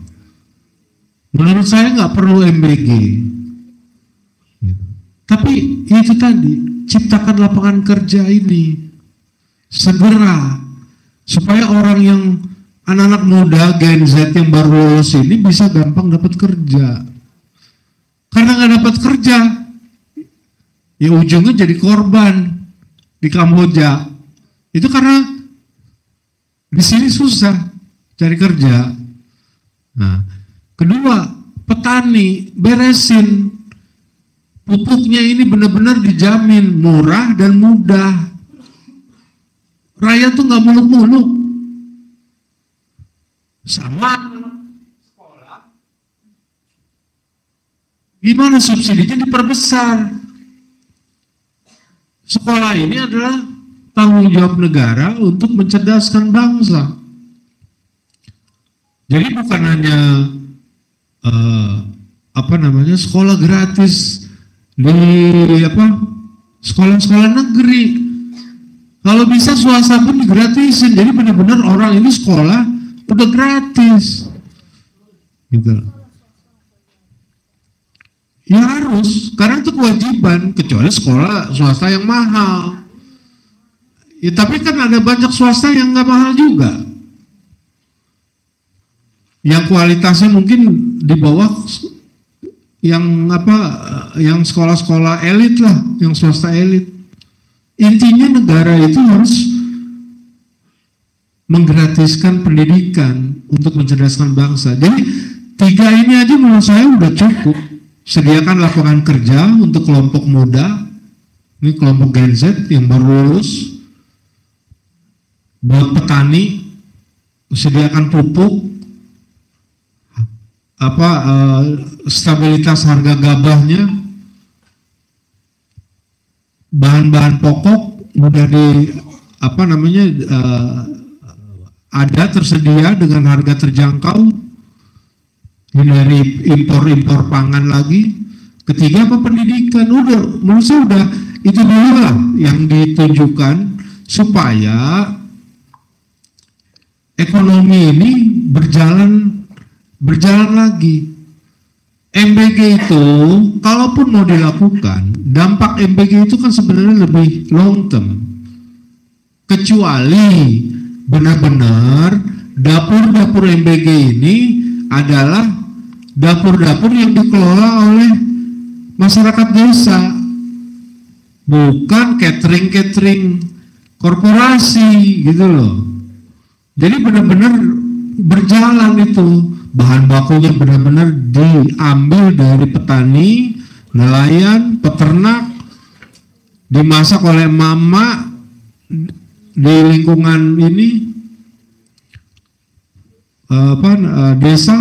Menurut saya nggak perlu MBG, tapi itu tadi, ciptakan lapangan kerja ini segera supaya orang yang anak-anak muda Gen Z yang baru lulus ini bisa gampang dapat kerja. Karena nggak dapat kerja, ya ujungnya jadi korban di Kamboja. Itu karena di sini susah cari kerja. Nah, kedua, petani beresin pupuknya ini benar-benar dijamin murah dan mudah. Rakyat tuh nggak muluk-muluk. sama sekolah, gimana subsidinya diperbesar? Sekolah ini adalah tanggung jawab negara untuk mencerdaskan bangsa. Jadi bukan hanya sekolah gratis di sekolah-sekolah negeri. Kalau bisa swasta pun digratisin. Jadi benar-benar orang ini sekolah udah gratis. Gitu. Ya harus, karena itu kewajiban, kecuali sekolah swasta yang mahal. Ya tapi kan ada banyak swasta yang nggak mahal juga. Yang kualitasnya mungkin di bawah yang sekolah-sekolah elit lah, yang swasta elit. Intinya negara itu harus menggratiskan pendidikan untuk mencerdaskan bangsa. Jadi 3 ini aja menurut saya udah cukup. Sediakan lapangan kerja untuk kelompok muda, ini kelompok Gen Z yang baru lulus. Buat petani, sediakan pupuk, stabilitas harga gabahnya, bahan-bahan pokok mudah ada tersedia dengan harga terjangkau, hindari impor pangan lagi. Ketiga pendidikan, menurut saya udah itu dulu lah yang ditujukan supaya ekonomi ini berjalan lagi. MBG itu kalaupun mau dilakukan, dampak MBG itu kan sebenarnya lebih long term. Kecuali benar-benar dapur-dapur MBG ini adalah dapur-dapur yang dikelola oleh masyarakat desa, bukan catering korporasi gitu loh. Jadi benar-benar berjalan itu, bahan bakunya benar-benar diambil dari petani, nelayan, peternak, dimasak oleh mama di lingkungan ini desa.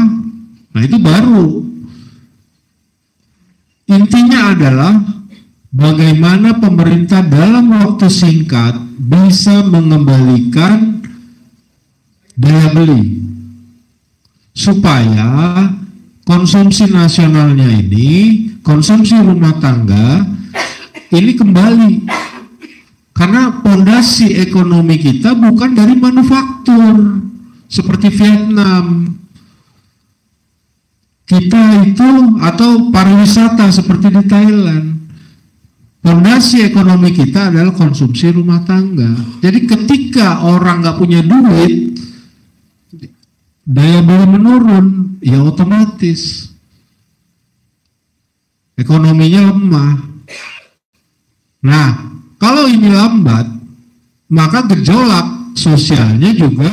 Nah itu baru. Intinya adalah bagaimana pemerintah dalam waktu singkat bisa mengembalikan daya beli supaya konsumsi nasionalnya ini, konsumsi rumah tangga ini kembali. Karena fondasi ekonomi kita bukan dari manufaktur seperti Vietnam. Kita itu atau pariwisata seperti di Thailand. Fondasi ekonomi kita adalah konsumsi rumah tangga. Jadi ketika orang nggak punya duit, daya beli menurun, ya otomatis ekonominya lemah. Nah, kalau ini lambat, maka gejolak sosialnya juga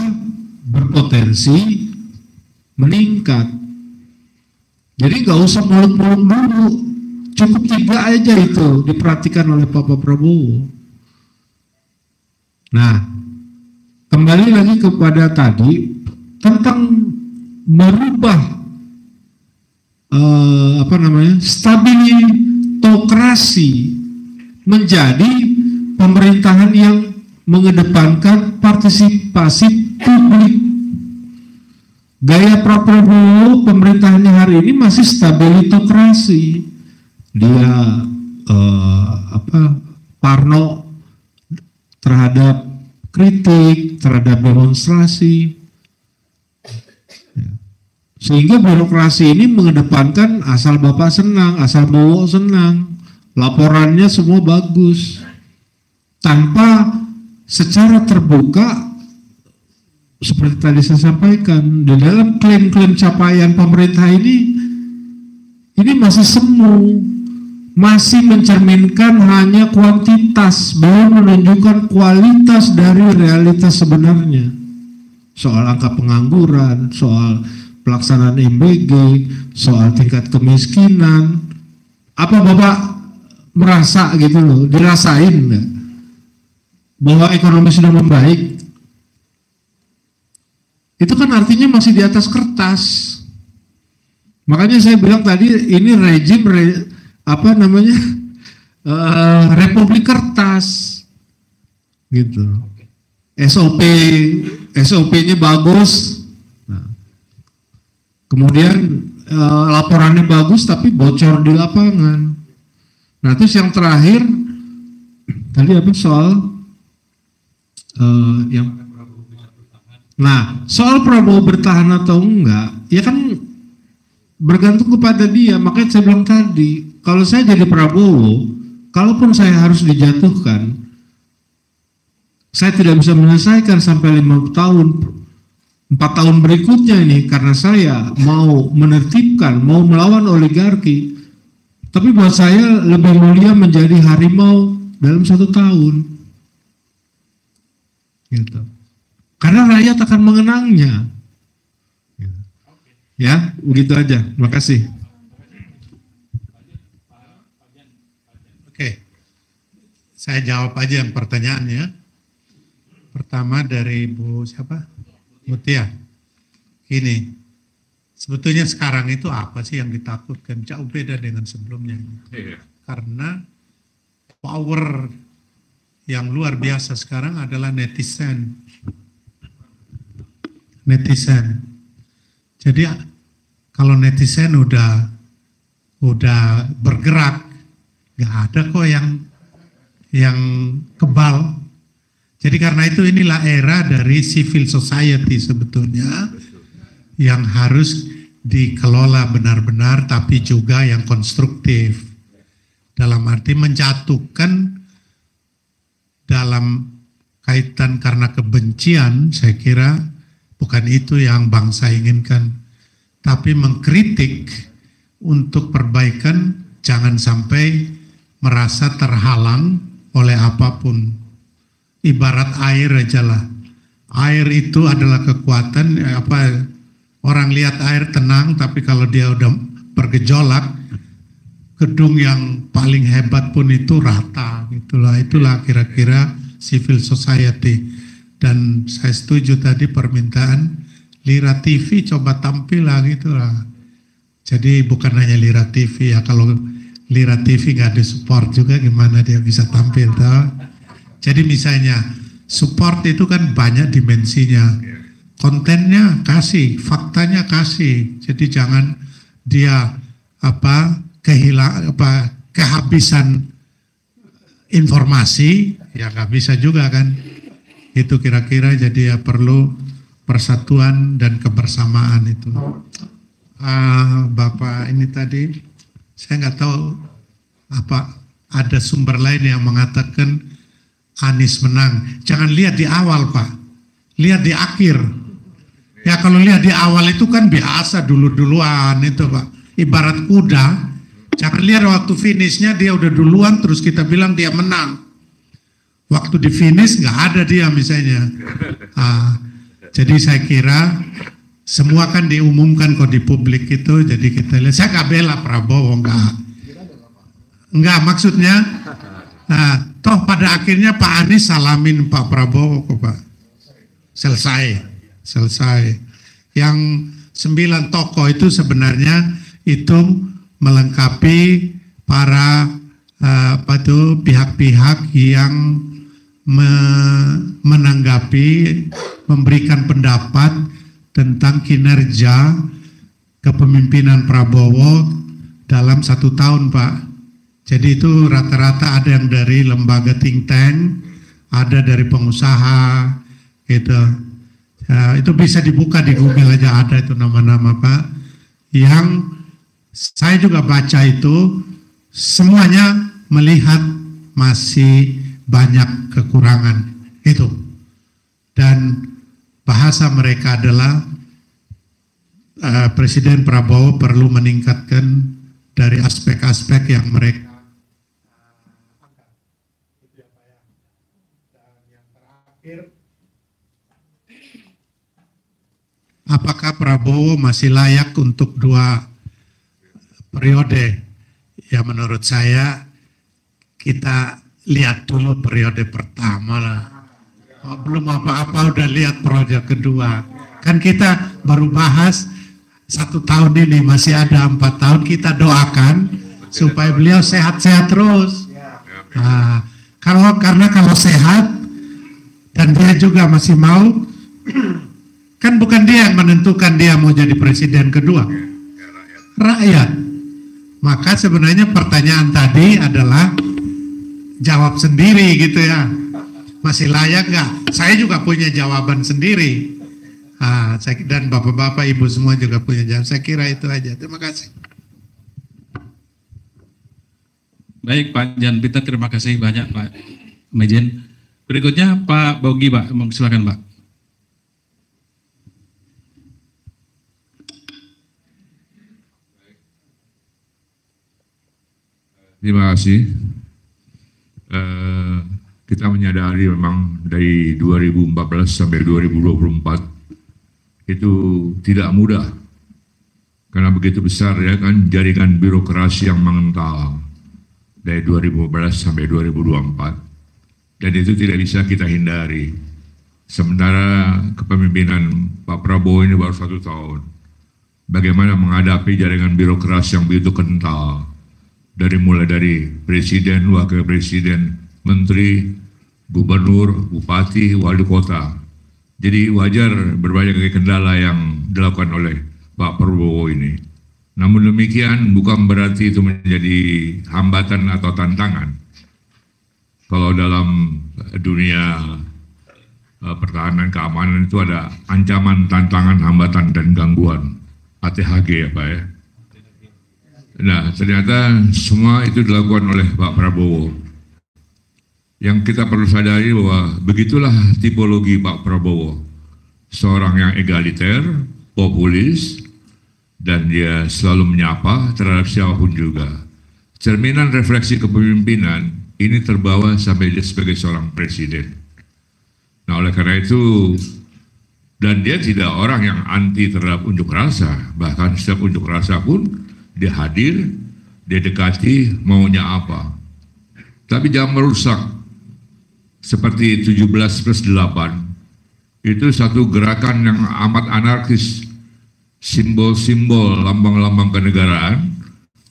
berpotensi meningkat. Jadi nggak usah muluk-muluk dulu, cukup 3 aja itu diperhatikan oleh Bapak Prabowo. Nah, kembali lagi kepada tadi tentang merubah stabilitokrasi menjadi pemerintahan yang mengedepankan partisipasi publik. Gaya Prabowo pemerintahannya hari ini masih stabilitokrasi. Dia parno terhadap kritik, terhadap demonstrasi. Sehingga birokrasi ini mengedepankan asal Bapak senang, asal Bowo senang, laporannya semua bagus. Tanpa secara terbuka, seperti tadi saya sampaikan, di dalam klaim-klaim capaian pemerintah ini masih semu, masih mencerminkan hanya kuantitas, belum menunjukkan kualitas dari realitas sebenarnya. Soal angka pengangguran, soal pelaksanaan MBG, soal tingkat kemiskinan. Apa Bapak merasa gitu loh, dirasain nggak ya, bahwa ekonomi sudah membaik? itu kan artinya masih di atas kertas. Makanya saya bilang tadi ini rezim republik kertas gitu. SOP-nya bagus. Nah, kemudian laporannya bagus tapi bocor di lapangan. Nah, terus yang terakhir tadi apa soal soal Prabowo bertahan atau enggak, ya kan bergantung kepada dia. Makanya saya bilang tadi, kalau saya jadi Prabowo, kalaupun saya harus dijatuhkan, saya tidak bisa menyelesaikan sampai 5 tahun, 4 tahun berikutnya ini, karena saya mau menertibkan, mau melawan oligarki. Tapi buat saya lebih mulia menjadi harimau dalam 1 tahun. Gitu. Karena rakyat akan mengenangnya. Ya, begitu aja. Terima kasih. Oke, saya jawab aja yang pertanyaannya. Pertama dari Bu siapa? Mutia. Gini, sebetulnya sekarang itu apa sih yang ditakutkan? Jauh beda dengan sebelumnya. Karena power yang luar biasa sekarang adalah netizen. Jadi kalau netizen udah bergerak, nggak ada kok yang kebal. Jadi karena itu inilah era dari civil society sebetulnya yang harus dikelola benar-benar, tapi juga yang konstruktif. Dalam arti menjatuhkan dalam kaitan karena kebencian, saya kira bukan itu yang bangsa inginkan. Tapi mengkritik untuk perbaikan, jangan sampai merasa terhalang oleh apapun. Ibarat air aja lah. Air itu adalah kekuatan, orang lihat air tenang, tapi kalau dia udah bergejolak, gedung yang paling hebat pun itu rata. Itulah kira-kira civil society. Dan saya setuju tadi permintaan Lira TV coba tampil lah gitulah. Jadi bukan hanya Lira TV ya, kalau Lira TV nggak ada support juga gimana dia bisa tampil toh? Jadi misalnya support itu kan banyak dimensinya. Kontennya kasih, faktanya kasih. Jadi jangan dia kehabisan informasi, ya nggak bisa juga kan. Itu kira-kira jadi ya perlu persatuan dan kebersamaan itu. Bapak ini tadi, saya nggak tahu ada sumber lain yang mengatakan Anies menang. Jangan lihat di awal Pak, lihat di akhir. Ya kalau lihat di awal itu kan biasa duluan itu Pak. Ibarat kuda, jangan lihat waktu finishnya dia udah duluan terus kita bilang dia menang. Waktu di finish nggak ada dia misalnya. Jadi saya kira semua kan diumumkan kok di publik itu. Jadi kita lihat. Saya nggak bela Prabowo, nggak maksudnya. Toh pada akhirnya Pak Anies salamin Pak Prabowo kok Pak. Selesai. Yang 9 tokoh itu sebenarnya itu melengkapi para pihak-pihak yang menanggapi, memberikan pendapat tentang kinerja kepemimpinan Prabowo dalam 1 tahun Pak. Jadi itu rata-rata ada yang dari lembaga think tank, ada dari pengusaha gitu. Itu bisa dibuka di Google aja, ada itu nama-nama Pak. Yang saya juga baca itu semuanya melihat masih banyak kekurangan itu, dan bahasa mereka adalah Presiden Prabowo perlu meningkatkan dari aspek-aspek yang mereka dan yang terakhir, apakah Prabowo masih layak untuk 2 periode? Ya menurut saya kita lihat dulu periode pertama lah. Belum apa-apa udah lihat periode kedua. Kan kita baru bahas 1 tahun ini, masih ada 4 tahun, kita doakan supaya beliau sehat-sehat terus. Nah, karena kalau sehat dan dia juga masih mau, kan bukan dia yang menentukan dia mau jadi presiden kedua, rakyat. Maka sebenarnya pertanyaan tadi adalah jawab sendiri gitu ya, masih layak nggak? Saya juga punya jawaban sendiri. Dan bapak-bapak, ibu semua juga punya jawaban. Saya kira itu aja. Terima kasih. Baik Pak Jan Peter, terima kasih banyak Pak Mejen. Berikutnya Pak Bogi, Pak, silakan Pak. Terima kasih. Kita menyadari memang dari 2014 sampai 2024 itu tidak mudah, karena begitu besar ya kan jaringan birokrasi yang mengental dari 2015 sampai 2024, dan itu tidak bisa kita hindari. Sementara kepemimpinan Pak Prabowo ini baru 1 tahun, bagaimana menghadapi jaringan birokrasi yang begitu kental, mulai dari presiden, wakil presiden, menteri, gubernur, bupati, wali kota. Jadi wajar berbagai kendala yang dilakukan oleh Pak Prabowo ini. Namun demikian bukan berarti itu menjadi hambatan atau tantangan. Kalau dalam dunia pertahanan keamanan itu ada ancaman, tantangan, hambatan, dan gangguan. ATHG ya Pak ya. Nah ternyata semua itu dilakukan oleh Pak Prabowo. Yang kita perlu sadari bahwa begitulah tipologi Pak Prabowo. Seorang yang egaliter, populis, dan dia selalu menyapa terhadap siapapun juga. Cerminan refleksi kepemimpinan ini terbawa sampai dia sebagai seorang presiden. Nah oleh karena itu, dan dia tidak orang yang anti terhadap unjuk rasa. Bahkan setiap unjuk rasa pun dia hadir, dia dekati maunya apa. Tapi jangan merusak. Seperti 17+8 itu satu gerakan yang amat anarkis, simbol-simbol, lambang-lambang kenegaraan,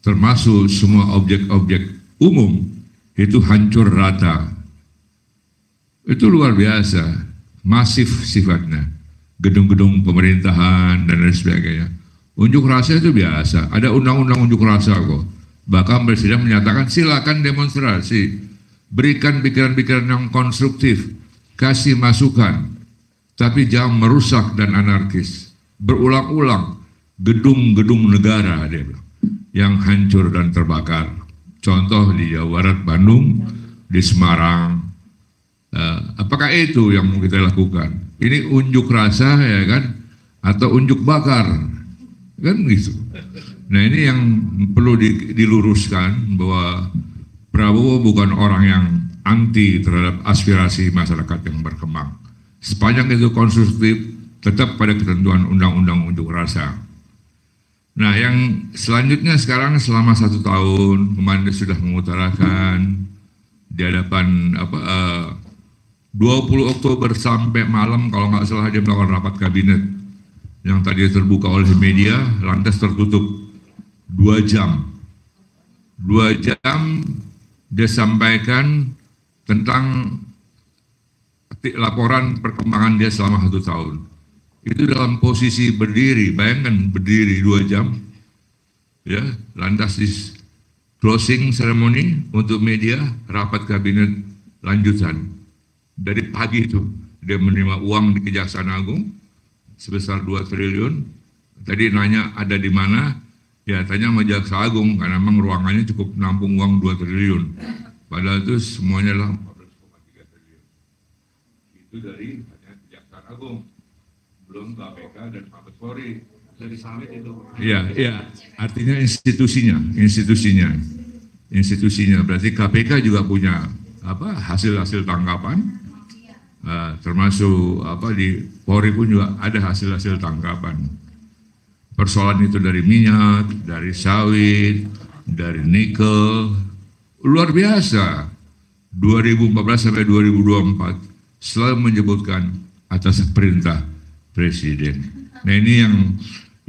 termasuk semua objek-objek umum itu hancur rata. Itu luar biasa, masif sifatnya, gedung-gedung pemerintahan dan lain sebagainya. Unjuk rasa itu biasa, ada undang-undang unjuk rasa kok. Bahkan presiden menyatakan silakan demonstrasi. Berikan pikiran-pikiran yang konstruktif, kasih masukan, tapi jangan merusak dan anarkis. Berulang-ulang gedung-gedung negara dia bilang, yang hancur dan terbakar. Contoh di Jawa Barat, Bandung, di Semarang. Apakah itu yang mau kita lakukan? Ini unjuk rasa ya kan, atau unjuk bakar, kan gitu. Nah ini yang perlu diluruskan bahwa Prabowo bukan orang yang anti terhadap aspirasi masyarakat yang berkembang. Sepanjang itu konstruktif, tetap pada ketentuan undang-undang unjuk rasa. Nah yang selanjutnya sekarang selama 1 tahun, kemarin dia sudah mengutarakan di hadapan 20 Oktober sampai malam, kalau nggak salah dia melakukan rapat kabinet yang tadi terbuka oleh media, lantas tertutup 2 jam. 2 jam dia sampaikan tentang laporan perkembangan dia selama 1 tahun. Itu dalam posisi berdiri, bayangkan berdiri 2 jam, ya, lantas di closing ceremony untuk media, rapat kabinet lanjutan. Dari pagi itu dia menerima uang di Kejaksaan Agung sebesar 2 triliun. Tadi nanya ada di mana? Ya tanya sama Jaksa Agung, karena memang ruangannya cukup nampung uang 2 triliun. Padahal itu semuanya adalah 14,3 triliun. Itu dari Kejaksaan Agung, belum KPK dan Mabes Polri. Dari sawit itu. Iya, artinya institusinya. Berarti KPK juga punya hasil-hasil tangkapan, termasuk di Polri pun juga ada hasil-hasil tangkapan. Persoalan itu dari minyak, dari sawit, dari nikel, luar biasa. 2014 sampai 2024 selalu menyebutkan atas perintah presiden. Nah ini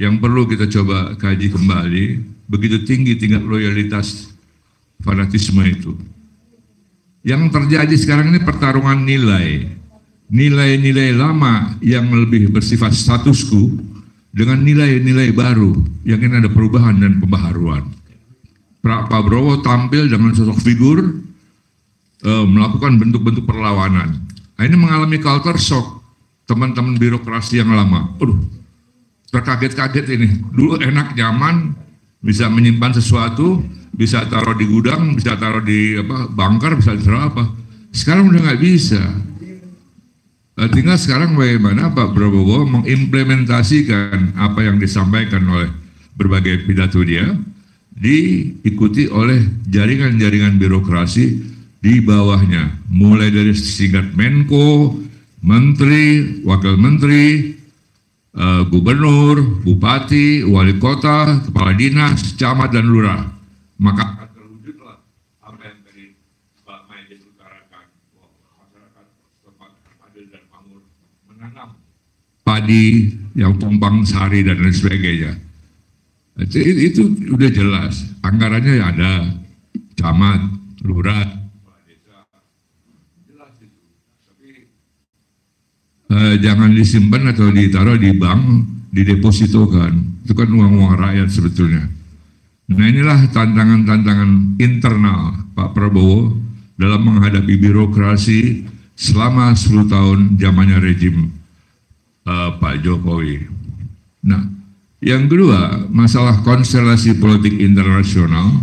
yang perlu kita coba kaji kembali, begitu tinggi tingkat loyalitas fanatisme itu. Yang terjadi sekarang ini pertarungan nilai-nilai lama yang lebih bersifat status quo dengan nilai-nilai baru yang ini ada perubahan dan pembaharuan. Pak Prabowo tampil dengan sosok figur melakukan bentuk-bentuk perlawanan. Nah, ini mengalami culture shock teman-teman birokrasi yang lama. Terkaget-kaget ini. Dulu enak, nyaman, bisa menyimpan sesuatu, bisa taruh di gudang, bisa taruh di bunker, bisa taruh apa. Sekarang udah nggak bisa. Tinggal sekarang bagaimana Pak Prabowo mengimplementasikan apa yang disampaikan oleh berbagai pidato dia, diikuti oleh jaringan-jaringan birokrasi di bawahnya, mulai dari tingkat Menko, Menteri, Wakil Menteri, Gubernur, Bupati, Wali Kota, Kepala Dinas, Camat dan Lurah. Maka terwujudlah apa yang tadi Pak Maijen utarakan, bahwa masyarakat tempat adil dan makmur menanam padi yang tumpang sari dan lain sebagainya. Itu udah jelas, anggarannya ada, camat, lurah, jelas itu. Tapi jangan disimpan atau ditaruh di bank, didepositokan. Itu kan uang-uang rakyat sebetulnya. Nah inilah tantangan-tantangan internal Pak Prabowo dalam menghadapi birokrasi selama 10 tahun zamannya rejim Pak Jokowi. Nah, yang kedua, masalah konstelasi politik internasional,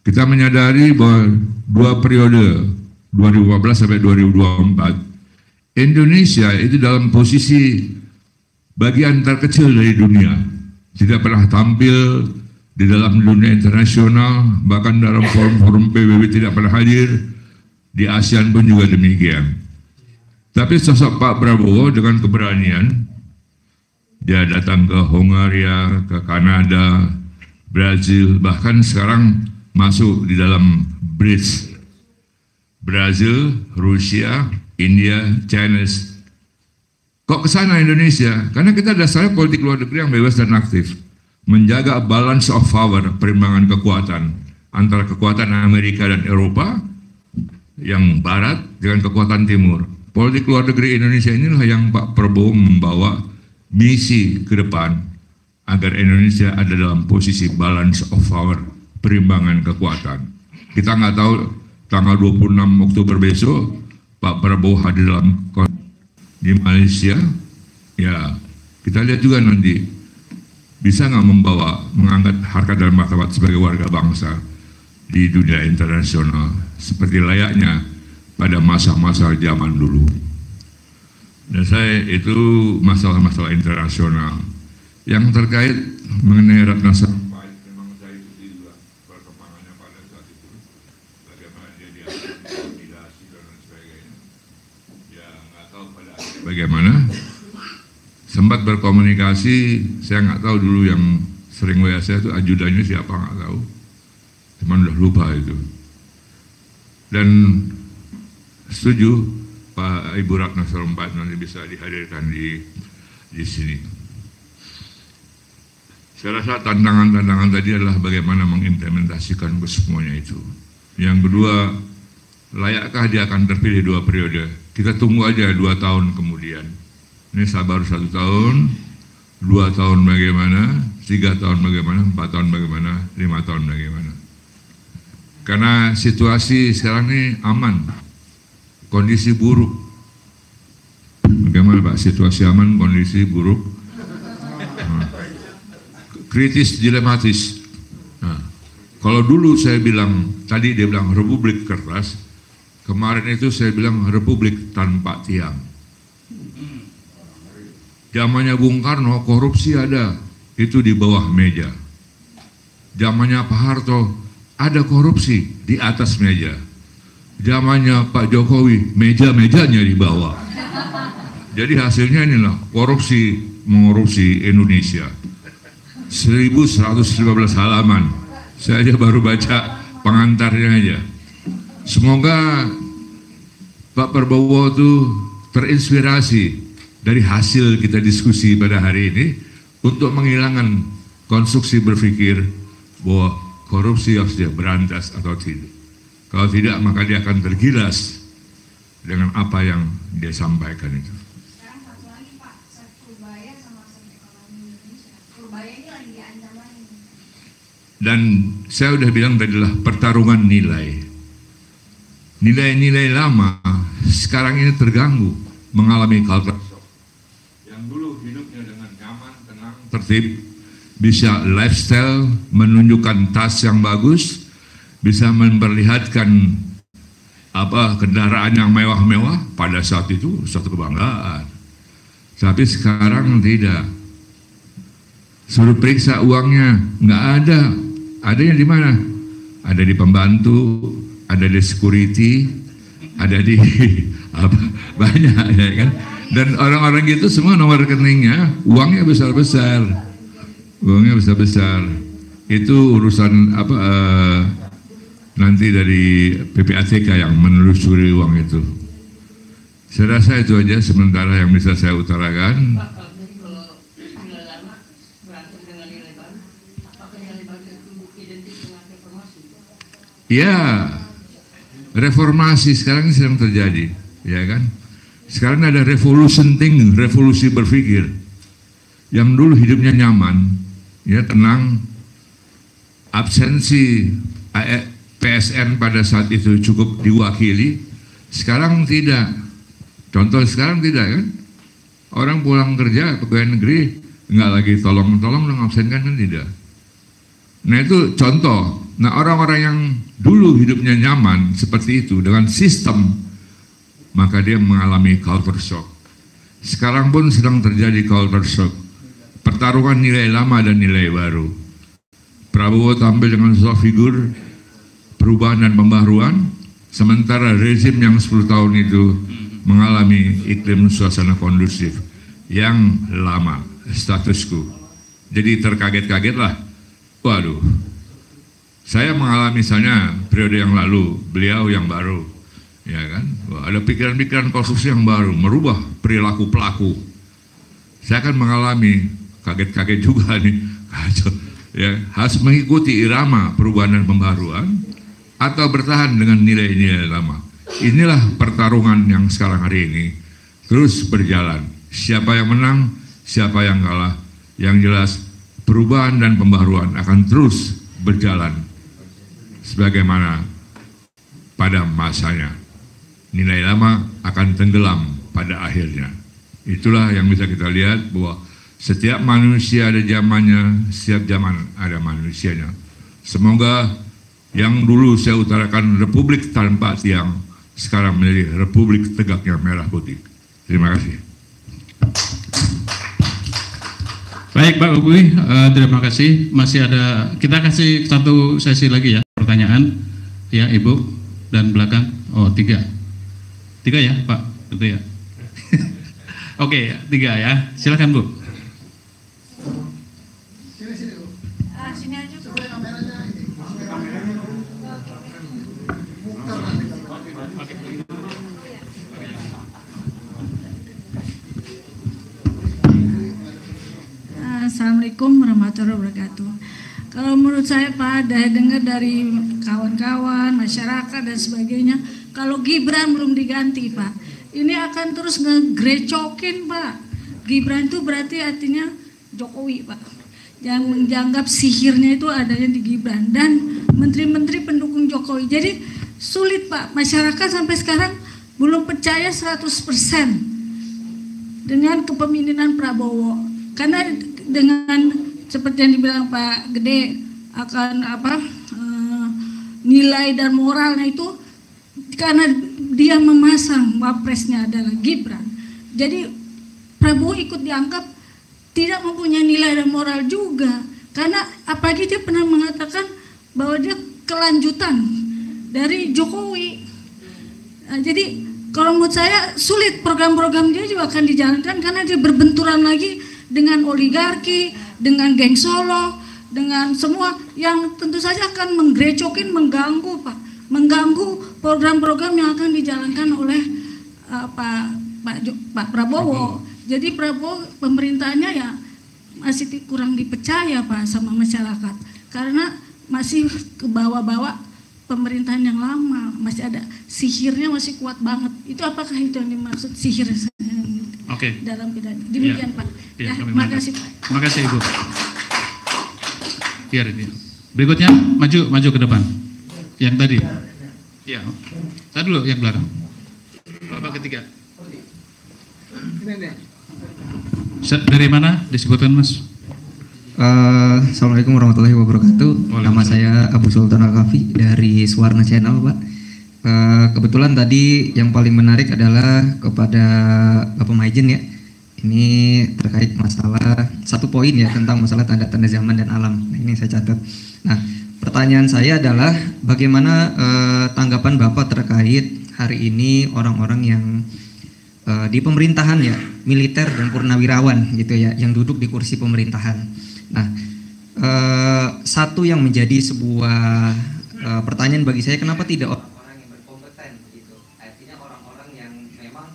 kita menyadari bahwa 2 periode 2015 sampai 2024 Indonesia itu dalam posisi bagian terkecil dari dunia, tidak pernah tampil di dalam dunia internasional, bahkan dalam forum-forum PBB tidak pernah hadir, di ASEAN pun juga demikian. Tapi sosok Pak Prabowo dengan keberanian, dia datang ke Hongaria, ke Kanada, Brazil, bahkan sekarang masuk di dalam BRICS, Brazil, Rusia, India, China. Kok ke sana Indonesia? Karena kita dasarnya politik luar negeri yang bebas dan aktif, menjaga balance of power, perimbangan kekuatan antara kekuatan Amerika dan Eropa yang barat dengan kekuatan timur. Politik luar negeri Indonesia inilah yang Pak Prabowo membawa misi ke depan agar Indonesia ada dalam posisi balance of power, perimbangan kekuatan. Kita nggak tahu tanggal 26 Oktober besok Pak Prabowo hadir dalam di Malaysia, ya kita lihat juga nanti bisa nggak mengangkat harkat dan martabat sebagai warga bangsa di dunia internasional seperti layaknya pada masa-masa zaman dulu. Dan saya itu masalah-masalah internasional yang terkait mengenai Ratna Sarumpait. Memang saya ikuti juga perkembangannya pada saat itu, bagaimana dia diakomodasi dan lain sebagainya. Ya nggak tahu pada akhirnya bagaimana. Sempat berkomunikasi, saya nggak tahu dulu yang sering WA saya itu ajudannya siapa nggak tahu, cuman udah lupa itu. Dan setuju Pak Ibu Ratna Sarumpait nanti bisa dihadirkan di sini. Saya rasa tantangan-tantangan tadi adalah bagaimana mengimplementasikan ke semuanya itu. Yang kedua, layakkah dia akan terpilih 2 periode? Kita tunggu aja 2 tahun kemudian. Ini sabar 1 tahun, 2 tahun bagaimana, 3 tahun bagaimana, 4 tahun bagaimana, 5 tahun bagaimana. Karena situasi sekarang ini aman, kondisi buruk. Bagaimana Pak, situasi aman, kondisi buruk, kritis, dilematis. Nah, kalau dulu saya bilang, tadi dia bilang republik keras, kemarin itu saya bilang republik tanpa tiang. Zamannya Bung Karno korupsi ada, itu di bawah meja. Zamannya Pak Harto ada korupsi di atas meja. Zamannya Pak Jokowi meja-mejanya di bawah. Jadi hasilnya inilah korupsi mengkorupsi Indonesia. 1115 halaman. Saya aja baru baca pengantarnya aja. Semoga Pak Prabowo itu terinspirasi dari hasil kita diskusi pada hari ini untuk menghilangkan konstruksi berpikir bahwa korupsi harus dia berantas atau tidak. Kalau tidak, maka dia akan tergilas dengan apa yang dia sampaikan itu. Sekarang satu lagi Pak, Purbaya sama ekonomi Indonesia. Purbaya ini lagi diancam lagi. Dan saya udah bilang tadilah pertarungan nilai. Nilai-nilai lama sekarang ini terganggu, mengalami culture shock. Yang dulu hidupnya dengan nyaman, tenang, tertib, bisa lifestyle, menunjukkan tas yang bagus, bisa memperlihatkan kendaraan yang mewah-mewah, pada saat itu suatu kebanggaan. Tapi sekarang tidak. Suruh periksa uangnya, nggak ada. Adanya di mana? Ada di pembantu, ada di security, ada di banyak ya kan. Dan orang-orang gitu semua nomor rekeningnya, uangnya besar-besar. Uangnya besar-besar. Itu urusan nanti dari PPATK yang menelusuri uang itu. Saya rasa itu aja sementara yang bisa saya utarakan. Ya, reformasi sekarang ini sedang terjadi, ya kan? Sekarang ada revolution thinking, revolusi berpikir. Yang dulu hidupnya nyaman, ya tenang, absensi PSN pada saat itu cukup diwakili, sekarang tidak. Contoh sekarang tidak kan? Orang pulang kerja pegawai negeri nggak lagi tolong-tolong mengabsenkan kan tidak. Nah itu contoh. Nah orang-orang yang dulu hidupnya nyaman seperti itu dengan sistem, maka dia mengalami culture shock. Sekarang pun sedang terjadi culture shock. Pertarungan nilai lama dan nilai baru. Prabowo tampil dengan sosok figur perubahan dan pembaharuan, sementara rezim yang 10 tahun itu mengalami iklim suasana kondusif yang lama, status quo. Jadi terkaget-kaget lah. Waduh, saya mengalami misalnya periode yang lalu, beliau yang baru, ya kan? Wah, ada pikiran-pikiran konstruksi yang baru, merubah perilaku pelaku. Saya akan mengalami kaget-kaget juga nih, kacau. Ya, harus mengikuti irama perubahan dan pembaharuan atau bertahan dengan nilai-nilai lama. Inilah pertarungan yang sekarang hari ini terus berjalan. Siapa yang menang, siapa yang kalah. Yang jelas perubahan dan pembaharuan akan terus berjalan sebagaimana pada masanya. Nilai lama akan tenggelam pada akhirnya. Itulah yang bisa kita lihat bahwa setiap manusia ada zamannya, setiap zaman ada manusianya. Semoga yang dulu saya utarakan republik tanpa tiang, sekarang menjadi republik tegaknya merah putih. Terima kasih. Baik Pak Bukui, terima kasih. Masih ada, kita kasih satu sesi lagi ya, pertanyaan. Ya Ibu, dan belakang, 3 ya Pak, itu ya. Oke, 3 ya, silakan Bu. Sini aja. Assalamualaikum warahmatullahi wabarakatuh. Kalau menurut saya Pak, dengar dari kawan-kawan, masyarakat dan sebagainya, kalau Gibran belum diganti Pak, ini akan terus ngegrecokin Pak. Gibran itu berarti artinya Jokowi Pak. Yang menganggap sihirnya itu adanya di Gibran dan menteri-menteri pendukung Jokowi. Jadi sulit Pak, masyarakat sampai sekarang belum percaya 100% dengan kepemimpinan Prabowo. Karena dengan seperti yang dibilang Pak Gede akan nilai dan moralnya itu karena dia memasang wapresnya adalah Gibran. Jadi Prabowo ikut dianggap tidak mempunyai nilai dan moral juga karena apalagi dia pernah mengatakan bahwa dia kelanjutan dari Jokowi. Nah, jadi kalau menurut saya sulit program-program dia juga akan dijalankan karena dia berbenturan lagi dengan oligarki, dengan geng Solo, dengan semua yang tentu saja akan menggrecokin, mengganggu Pak, mengganggu program-program yang akan dijalankan oleh Pak Prabowo. Jadi Prabowo pemerintahannya ya masih kurang dipercaya Pak sama masyarakat, karena masih ke bawah-bawah pemerintahan yang lama, masih ada sihirnya, masih kuat banget. Itu apakah itu yang dimaksud sihir dalam pidato? Demikian Pak. Ya, terima kasih Pak. Terima kasih Ibu. Biar ini. Berikutnya maju ke depan. Yang tadi. Ya. Tadi dulu yang belakang. Bapak ketiga. Dari mana disebutkan Mas? Assalamualaikum warahmatullahi wabarakatuh. Nama saya Abu Sultan Al-Kafi dari Suwarna Channel, Pak. Kebetulan tadi yang paling menarik adalah kepada Bapak Maijen ya. Ini terkait masalah satu poin ya tentang masalah tanda-tanda zaman dan alam. Nah, ini saya catat. Nah, pertanyaan saya adalah bagaimana tanggapan Bapak terkait hari ini orang-orang yang di pemerintahan ya, militer dan purnawirawan gitu ya, yang duduk di kursi pemerintahan. Nah, satu yang menjadi sebuah pertanyaan bagi saya, kenapa tidak orang-orang yang berkompeten gitu, artinya orang-orang yang memang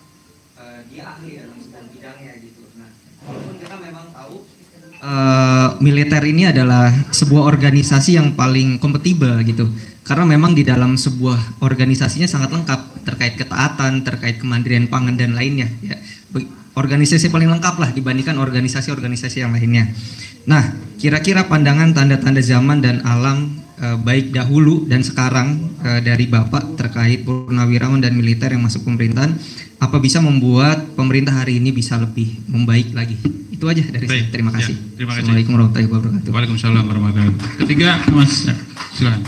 dia ahli dalam sebuah bidangnya gitu. Nah, walaupun kita memang tahu militer ini adalah sebuah organisasi yang paling kompatibel gitu, karena memang di dalam sebuah organisasinya sangat lengkap terkait ketaatan, terkait kemandirian pangan dan lainnya ya. Organisasi paling lengkap lah dibandingkan organisasi-organisasi yang lainnya. Nah, kira-kira pandangan tanda-tanda zaman dan alam baik dahulu dan sekarang dari Bapak terkait purnawirawan dan militer yang masuk pemerintahan, apa bisa membuat pemerintah hari ini bisa lebih membaik lagi? Itu aja dari saya. Terima kasih. Ya, terima kasih. Assalamualaikum warahmatullahi wabarakatuh. Waalaikumsalam warahmatullahi wabarakatuh. Ketiga, Mas, silakan.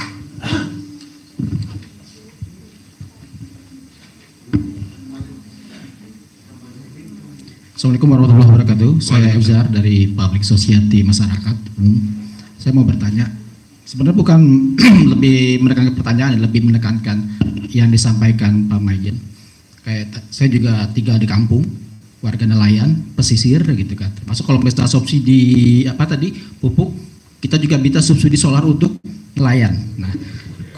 Assalamualaikum warahmatullahi wabarakatuh. Saya Efzar dari Public Society Masyarakat. Saya mau bertanya, sebenarnya bukan lebih menekankan pertanyaan, lebih menekankan yang disampaikan Pak Maijen. Kayak saya juga tinggal di kampung, warga nelayan, pesisir gitu kan. Termasuk kalau pesta subsidi pupuk, kita juga minta subsidi solar untuk nelayan. Nah,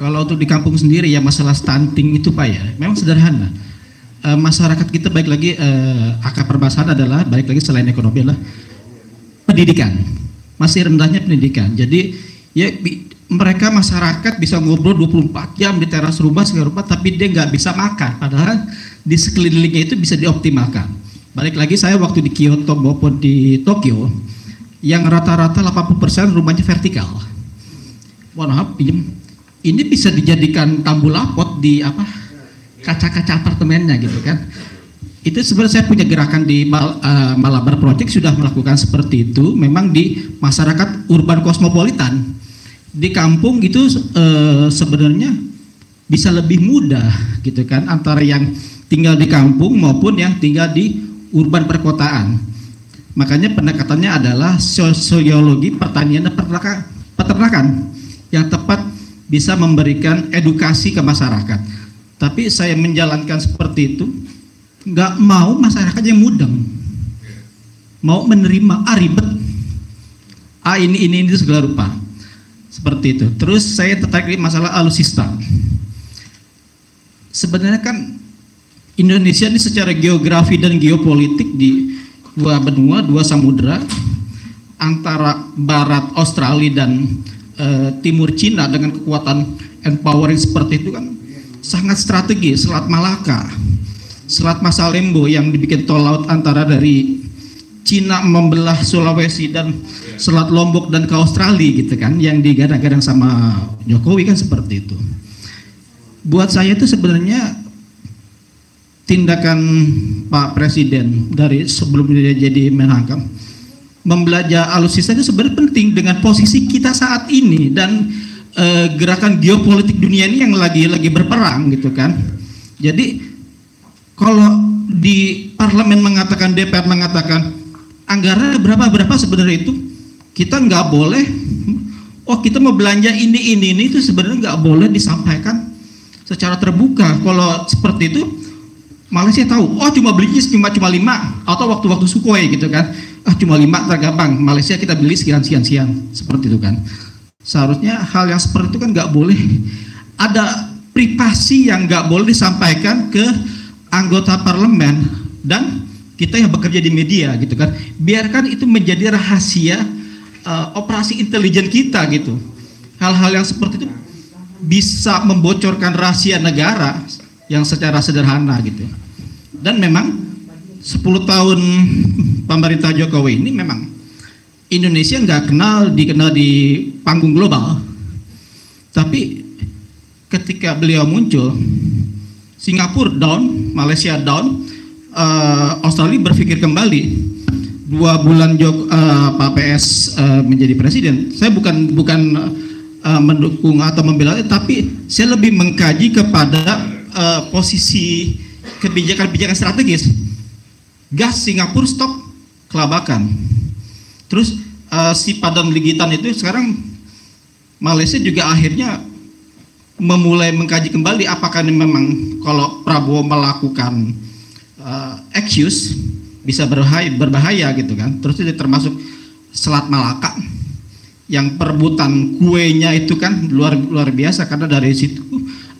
kalau untuk di kampung sendiri ya masalah stunting itu Pak ya, memang sederhana. Masyarakat kita baik lagi akar permasalahan adalah baik lagi selain ekonomi adalah pendidikan, masih rendahnya pendidikan. Jadi ya mereka masyarakat bisa ngobrol 24 jam di teras rumah segala rumah, tapi dia nggak bisa makan, padahal di sekelilingnya itu bisa dioptimalkan. Balik lagi saya waktu di Kyoto maupun di Tokyo yang rata-rata 80% rumahnya vertikal. Mohon maaf, ini bisa dijadikan tambu lapot di kaca-kaca apartemennya gitu kan. Itu sebenarnya saya punya gerakan di Malabar Project sudah melakukan seperti itu, memang di masyarakat urban kosmopolitan. Di kampung itu sebenarnya bisa lebih mudah gitu kan, antara yang tinggal di kampung maupun yang tinggal di urban perkotaan. Makanya pendekatannya adalah sosiologi pertanian dan peternakan yang tepat bisa memberikan edukasi ke masyarakat. Tapi saya menjalankan seperti itu, nggak mau masyarakat yang mudeng, mau menerima ribet, ini segala rupa, seperti itu. Terus saya tertarik di masalah alutsista. Sebenarnya kan Indonesia ini secara geografi dan geopolitik di dua benua, dua samudera, antara barat Australia dan timur Cina dengan kekuatan empowering seperti itu kan sangat strategis. Selat Malaka, Selat Masalembo yang dibikin tol laut antara dari Cina membelah Sulawesi dan Selat Lombok dan ke Australia gitu kan, yang digadang-gadang sama Jokowi kan seperti itu. Buat saya itu sebenarnya tindakan Pak Presiden dari sebelum dia jadi Menhankam membelajari alutsista itu sebenarnya penting dengan posisi kita saat ini dan gerakan geopolitik dunia ini yang lagi berperang gitu kan. Jadi kalau di parlemen mengatakan, DPR mengatakan anggaran berapa sebenarnya itu kita nggak boleh. Kita mau belanja ini itu sebenarnya nggak boleh disampaikan secara terbuka. Kalau seperti itu Malaysia tahu, cuma belinya cuma 5 atau waktu-waktu Sukhoi gitu kan. Cuma 5 tergampang. Malaysia kita beli sekian seperti itu kan. Seharusnya hal yang seperti itu kan nggak boleh, ada privasi yang nggak boleh disampaikan ke anggota parlemen dan kita yang bekerja di media gitu kan, biarkan itu menjadi rahasia operasi intelijen kita gitu. Hal-hal yang seperti itu bisa membocorkan rahasia negara yang secara sederhana gitu. Dan memang 10 tahun pemerintah Jokowi ini memang Indonesia nggak dikenal di panggung global. Tapi ketika beliau muncul, Singapura down, Malaysia down, Australia berpikir kembali. 2 bulan Pak PS menjadi presiden, saya bukan mendukung atau membela, tapi saya lebih mengkaji kepada posisi kebijakan strategis. Gas Singapura stop kelabakan. Terus si Padang Ligitan itu sekarang Malaysia juga akhirnya memulai mengkaji kembali apakah ini memang kalau Prabowo melakukan excuse bisa berbahaya gitu kan. Terus itu termasuk Selat Malaka yang perebutan kuenya itu kan luar biasa karena dari situ,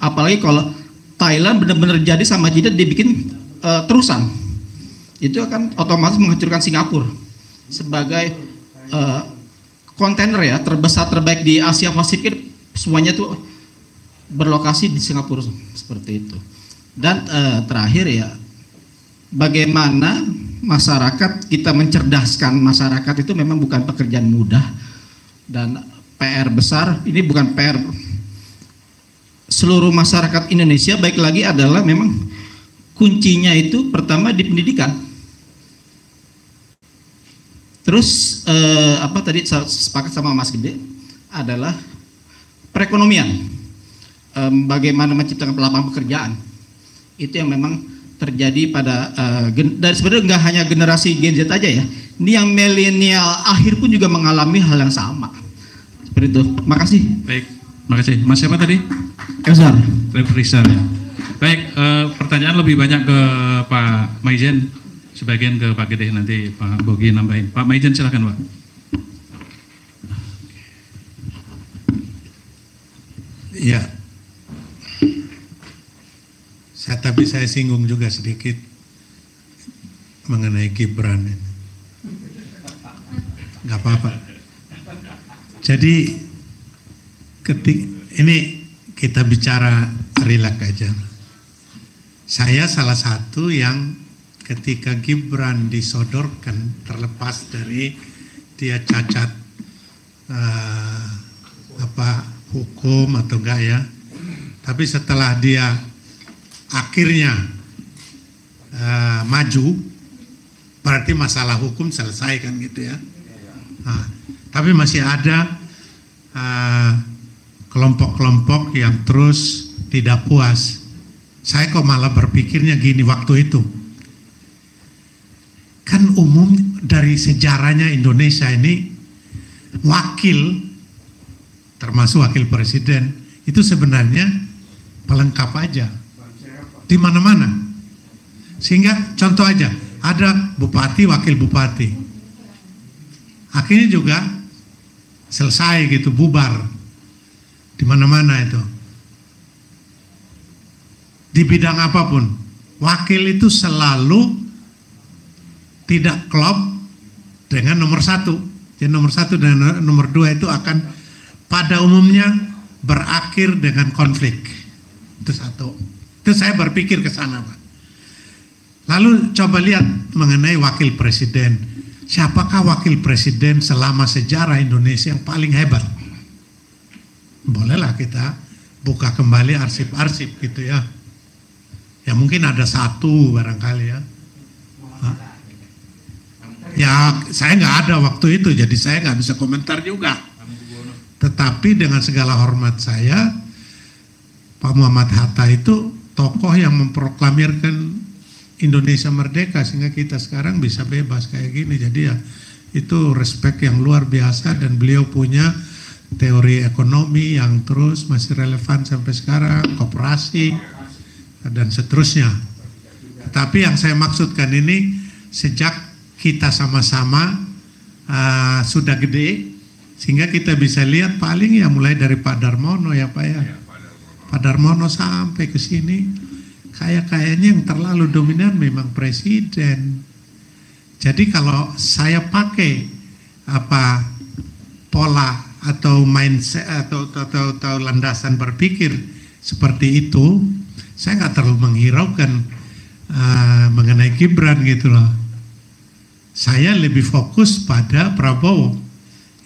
apalagi kalau Thailand benar-benar jadi sama Cina dibikin terusan, itu akan otomatis menghancurkan Singapura sebagai kontainer ya terbesar terbaik di Asia Pasifik, semuanya tuh berlokasi di Singapura seperti itu. Dan terakhir ya, bagaimana masyarakat kita mencerdaskan masyarakat itu memang bukan pekerjaan mudah dan PR besar. Ini bukan PR seluruh masyarakat Indonesia, baik lagi adalah memang kuncinya itu pertama di pendidikan. Terus apa tadi sepakat sama Mas Gede adalah perekonomian, bagaimana menciptakan lapangan pekerjaan. Itu yang memang terjadi pada dan sebenarnya nggak hanya generasi Gen Z aja ya, ini yang milenial akhir pun juga mengalami hal yang sama seperti itu. Makasih. Baik, makasih. Mas siapa tadi? Rizal. Rizal ya. Baik, pertanyaan lebih banyak ke Pak Maijen, sebagian ke Pak Gede, nanti Pak Bogi nambahin. Pak Maijen silakan Pak. Ya, tapi saya singgung juga sedikit mengenai Gibran ini. Nggak apa-apa. Jadi ini kita bicara rileks aja. Saya salah satu yang ketika Gibran disodorkan, terlepas dari dia cacat hukum atau enggak ya, tapi setelah dia akhirnya maju, berarti masalah hukum selesai kan gitu ya. Nah, tapi masih ada kelompok-kelompok yang terus tidak puas. Saya kok malah berpikirnya gini waktu itu, kan umum dari sejarahnya Indonesia ini wakil, termasuk wakil presiden, itu sebenarnya pelengkap aja di mana-mana. Sehingga contoh aja, ada bupati, wakil bupati, akhirnya juga selesai gitu, bubar di mana-mana itu. Di bidang apapun, wakil itu selalu tidak klop dengan nomor satu. Jadi nomor satu dan nomor dua itu akan pada umumnya berakhir dengan konflik. Itu satu. Itu saya berpikir ke sana, Pak. Lalu coba lihat mengenai wakil presiden. Siapakah wakil presiden selama sejarah Indonesia yang paling hebat? Bolehlah kita buka kembali arsip-arsip gitu ya. Ya mungkin ada satu barangkali ya. Ya saya nggak ada waktu itu, jadi saya nggak bisa komentar juga. Tetapi dengan segala hormat saya, Pak Muhammad Hatta itu tokoh yang memproklamirkan Indonesia merdeka sehingga kita sekarang bisa bebas kayak gini. Jadi ya itu respect yang luar biasa, dan beliau punya teori ekonomi yang terus masih relevan sampai sekarang, koperasi dan seterusnya. Tapi yang saya maksudkan ini, sejak kita sama-sama sudah gede, sehingga kita bisa lihat paling ya mulai dari Pak Darmono ya Pak ya, Pak Darmono sampai ke sini, kayaknya yang terlalu dominan memang presiden. Jadi kalau saya pakai pola atau mindset atau landasan berpikir seperti itu, saya nggak terlalu menghiraukan mengenai Gibran gitu loh. Saya lebih fokus pada Prabowo.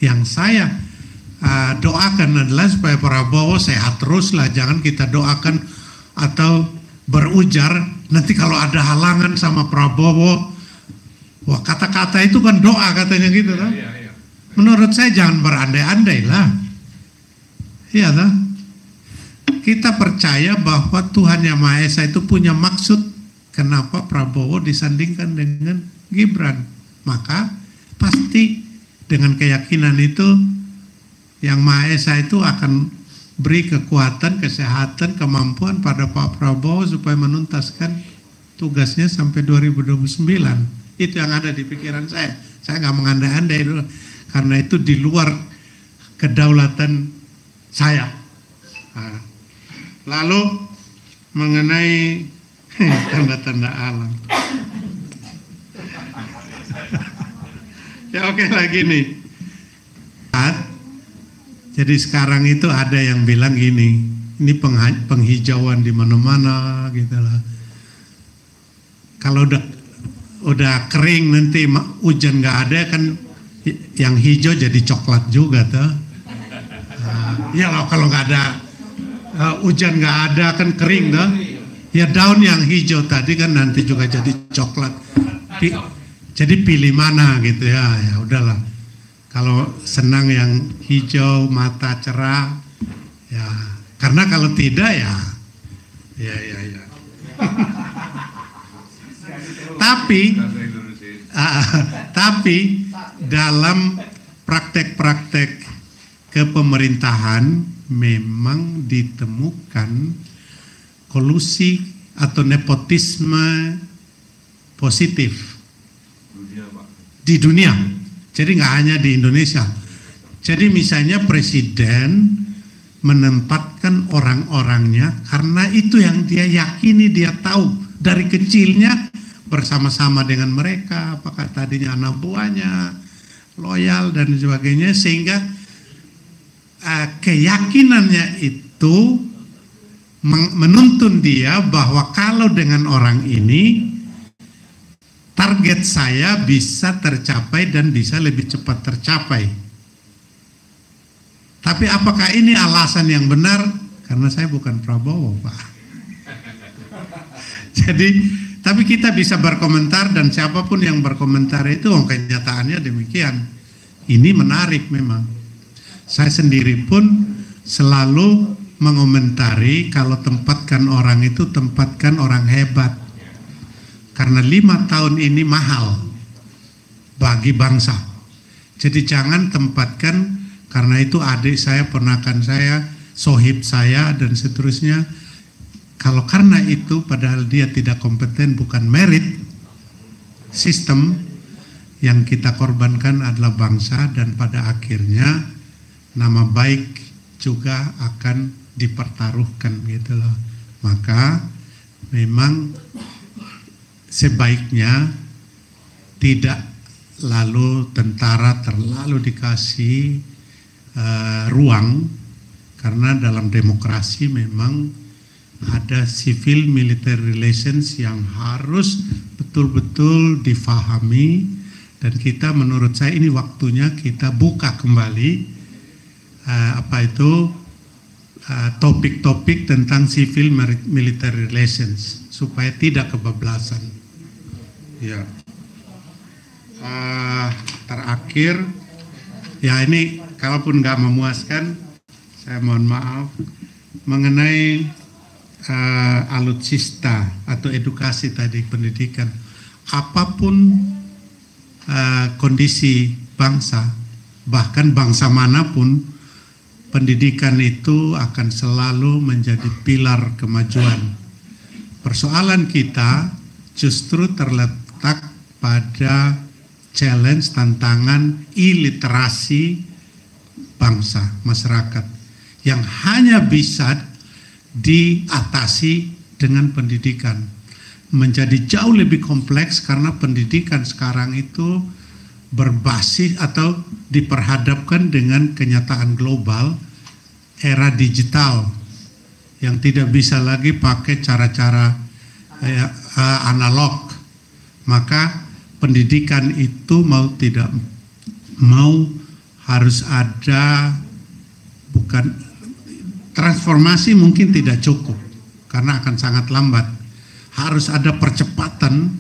Yang saya doakan adalah supaya Prabowo sehat terus lah, jangan kita doakan atau berujar nanti kalau ada halangan sama Prabowo. Wah, kata-kata itu kan doa katanya gitu kan. Menurut saya jangan berandai-andai lah. Iya lah. Kita percaya bahwa Tuhan Yang Maha Esa itu punya maksud kenapa Prabowo disandingkan dengan Gibran. Maka pasti dengan keyakinan itu Yang Maha Esa itu akan beri kekuatan, kesehatan, kemampuan pada Pak Prabowo supaya menuntaskan tugasnya sampai 2029. Itu yang ada di pikiran saya. Saya nggak mengandai-andai dulu, karena itu di luar kedaulatan saya. Nah, lalu mengenai tanda-tanda alam. Ya oke lagi nih. Jadi sekarang itu ada yang bilang gini, ini penghijauan di mana-mana gitu lah. Kalau udah kering nanti hujan nggak ada kan, yang hijau jadi coklat juga tuh. Ya loh, kalau nggak ada hujan nggak ada kan kering tuh. Ya daun yang hijau tadi kan nanti juga jadi coklat. Jadi pilih mana gitu ya. Ya udahlah. Kalau senang yang hijau, mata cerah, ya. Karena kalau tidak ya. Tapi dalam praktek-praktek kepemerintahan memang ditemukan kolusi atau nepotisme positif di dunia. Jadi nggak hanya di Indonesia. Jadi misalnya presiden menempatkan orang-orangnya karena itu yang dia yakini, dia tahu dari kecilnya bersama-sama dengan mereka, apakah tadinya anak buahnya, loyal dan sebagainya, sehingga keyakinannya itu menuntun dia bahwa kalau dengan orang ini target saya bisa tercapai dan bisa lebih cepat tercapai. Tapi apakah ini alasan yang benar? Karena saya bukan Prabowo, Pak. Jadi tapi kita bisa berkomentar, dan siapapun yang berkomentar itu kenyataannya demikian. Ini menarik memang. Saya sendiri pun selalu mengomentari kalau tempatkan orang itu tempatkan orang hebat. Karena 5 tahun ini mahal bagi bangsa. Jadi jangan tempatkan karena itu adik saya, ponakan saya, sohib saya dan seterusnya. Kalau karena itu padahal dia tidak kompeten, bukan merit, sistem yang kita korbankan adalah bangsa, dan pada akhirnya nama baik juga akan dipertaruhkan gitu loh. Maka memang sebaiknya tidak lalu tentara terlalu dikasih ruang, karena dalam demokrasi memang ada civil military relations yang harus betul-betul difahami, dan kita menurut saya ini waktunya kita buka kembali topik-topik tentang civil military relations supaya tidak kebablasan. Ya. Terakhir, ya ini kalaupun nggak memuaskan, saya mohon maaf mengenai alutsista atau edukasi tadi, pendidikan. Apapun kondisi bangsa, bahkan bangsa manapun, pendidikan itu akan selalu menjadi pilar kemajuan. Persoalan kita justru terletak pada challenge, tantangan iliterasi bangsa, masyarakat, yang hanya bisa diatasi dengan pendidikan. menjadi jauh lebih kompleks karena pendidikan sekarang itu berbasis atau diperhadapkan dengan kenyataan global era digital yang tidak bisa lagi pakai cara-cara analog. Maka pendidikan itu mau tidak mau harus ada, bukan transformasi mungkin tidak cukup karena akan sangat lambat. Harus ada percepatan,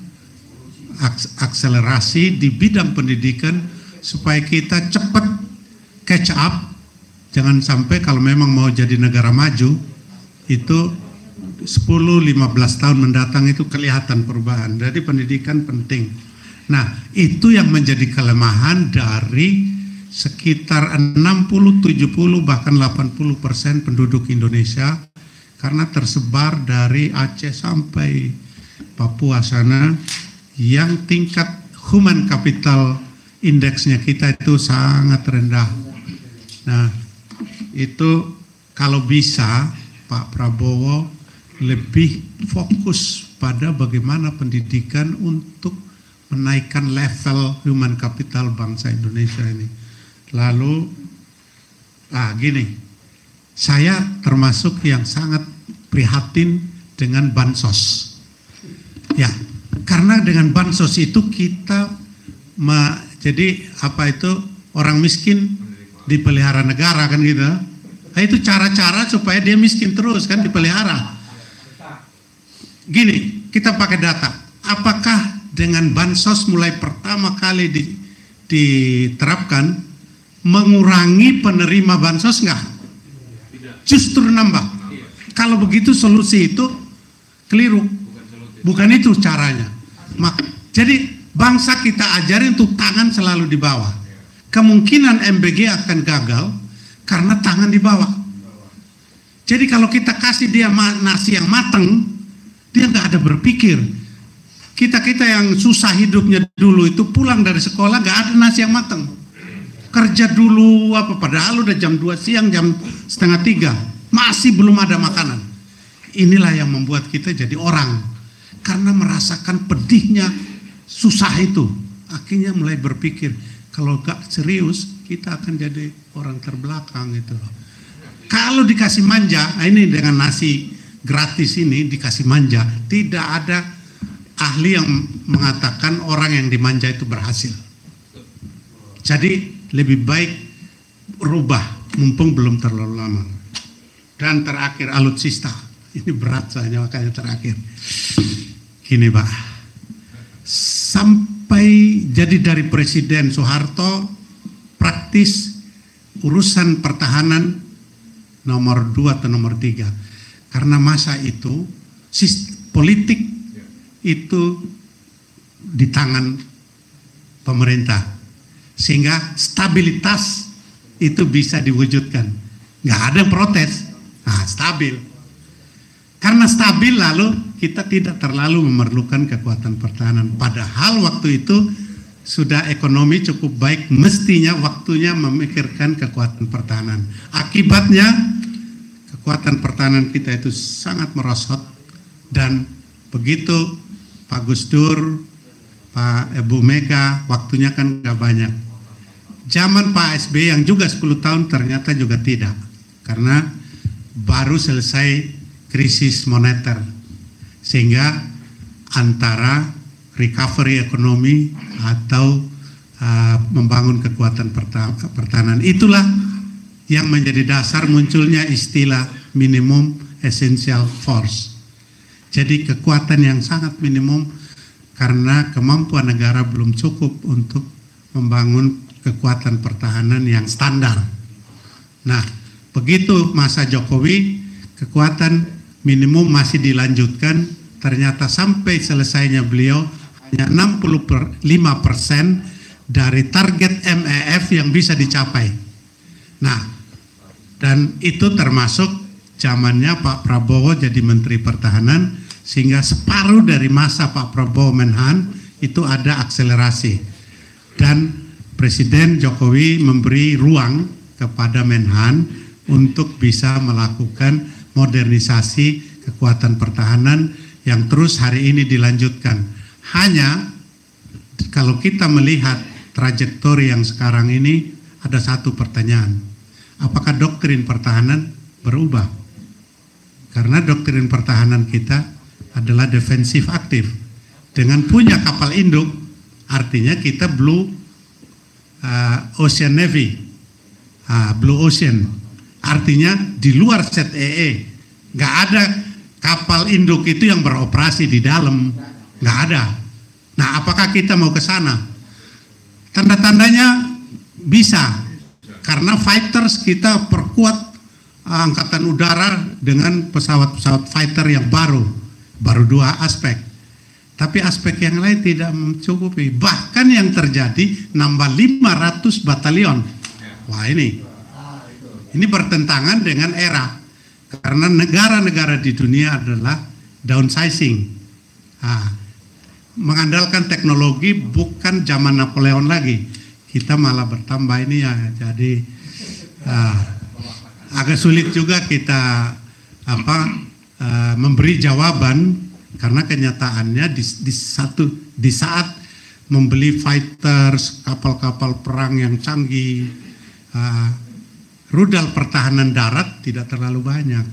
akselerasi di bidang pendidikan supaya kita cepat catch up. Jangan sampai kalau memang mau jadi negara maju itu 10-15 tahun mendatang itu kelihatan perubahan. Jadi pendidikan penting. Nah, itu yang menjadi kelemahan dari sekitar 60-70 bahkan 80% penduduk Indonesia, karena tersebar dari Aceh sampai Papua sana, yang tingkat human capital indeksnya kita itu sangat rendah. Nah, itu kalau bisa Pak Prabowo lebih fokus pada bagaimana pendidikan untuk menaikkan level human capital bangsa Indonesia ini. Lalu, gini, saya termasuk yang sangat prihatin dengan bansos. Ya, karena dengan bansos itu kita jadi apa itu, orang miskin dipelihara negara kan gitu. Nah, itu cara-cara supaya dia miskin terus kan, dipelihara. Gini, kita pakai data. Apakah dengan bansos mulai pertama kali diterapkan mengurangi penerima bansos enggak? Justru nambah. Kalau begitu solusi itu keliru. Bukan itu caranya. Jadi bangsa kita ajarin untuk tangan selalu di bawah. Kemungkinan MBG akan gagal karena tangan di bawah. Jadi kalau kita kasih dia nasi yang matang, dia nggak ada berpikir. Kita yang susah hidupnya dulu itu pulang dari sekolah nggak ada nasi yang matang. Kerja dulu padahal udah jam 2 siang, jam 2:30 masih belum ada makanan. Inilah yang membuat kita jadi orang. Karena merasakan pedihnya susah itu, akhirnya mulai berpikir kalau gak serius kita akan jadi orang terbelakang gitu loh. Kalau dikasih manja, ini dengan nasi gratis ini dikasih manja, tidak ada ahli yang mengatakan orang yang dimanja itu berhasil. Jadi lebih baik rubah, mumpung belum terlalu lama. Dan terakhir alutsista, ini berat soalnya makanya terakhir. Gini Pak, sampai jadi dari Presiden Soeharto praktis urusan pertahanan nomor 2 atau nomor 3. Karena masa itu politik itu di tangan pemerintah. Sehingga stabilitas itu bisa diwujudkan. Nggak ada protes, stabil. Karena stabil lalu kita tidak terlalu memerlukan kekuatan pertahanan. Padahal waktu itu sudah ekonomi cukup baik, mestinya waktunya memikirkan kekuatan pertahanan. Akibatnya kekuatan pertahanan kita itu sangat merosot, dan begitu Pak Gus Dur, Pak Ibu Mega, waktunya kan nggak banyak. Zaman Pak SBY yang juga 10 tahun ternyata juga tidak, karena baru selesai krisis moneter. Sehingga antara recovery ekonomi atau membangun kekuatan pertahanan, itulah yang menjadi dasar munculnya istilah minimum essential force. Jadi kekuatan yang sangat minimum karena kemampuan negara belum cukup untuk membangun kekuatan pertahanan yang standar. Nah, begitu masa Jokowi, kekuatan minimum masih dilanjutkan, ternyata sampai selesainya beliau hanya 65% dari target MEF yang bisa dicapai. Nah, dan itu termasuk zamannya Pak Prabowo jadi Menteri Pertahanan, sehingga separuh dari masa Pak Prabowo Menhan itu ada akselerasi. Dan Presiden Jokowi memberi ruang kepada Menhan untuk bisa melakukan modernisasi kekuatan pertahanan yang terus hari ini dilanjutkan. Hanya kalau kita melihat trajektori yang sekarang ini, ada satu pertanyaan. Apakah doktrin pertahanan berubah? Karena doktrin pertahanan kita adalah defensif aktif. Dengan punya kapal induk, artinya kita Blue Ocean Navy, Blue Ocean. Artinya di luar ZEE, nggak ada kapal induk itu yang beroperasi di dalam, nggak ada. Nah, apakah kita mau ke sana? Tanda-tandanya bisa, karena fighters kita perkuat angkatan udara dengan pesawat-pesawat fighter yang baru 2 aspek. Tapi aspek yang lain tidak mencukupi. Bahkan yang terjadi nambah 500 batalion. Wah, ini bertentangan dengan era. Karena negara-negara di dunia adalah downsizing. Mengandalkan teknologi, bukan zaman Napoleon lagi. Kita malah bertambah ini ya. Jadi agak sulit juga kita memberi jawaban, karena kenyataannya di saat membeli fighters, kapal-kapal perang yang canggih, rudal pertahanan darat tidak terlalu banyak.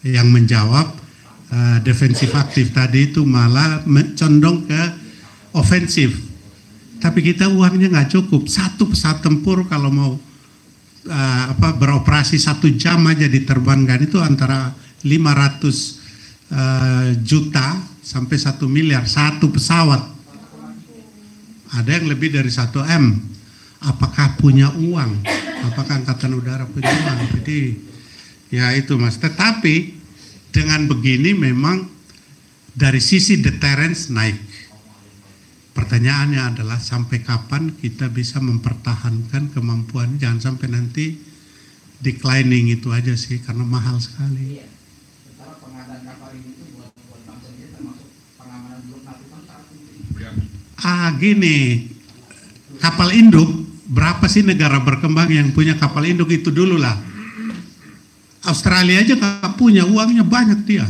Yang menjawab defensif aktif tadi itu malah condong ke ofensif. Tapi kita uangnya nggak cukup. Satu pesawat tempur kalau mau beroperasi 1 jam aja diterbangkan itu antara 500 juta sampai 1 miliar satu pesawat. Ada yang lebih dari 1 M. Apakah punya uang? Apakah angkatan udara punya uang? Jadi ya itu Mas. Tetapi dengan begini memang dari sisi deterrence naik. Pertanyaannya adalah sampai kapan kita bisa mempertahankan kemampuan, jangan sampai nanti declining itu aja sih, karena mahal sekali. Gini, kapal induk, berapa sih negara berkembang yang punya kapal induk itu dulu lah. Australia aja nggak punya, uangnya banyak dia.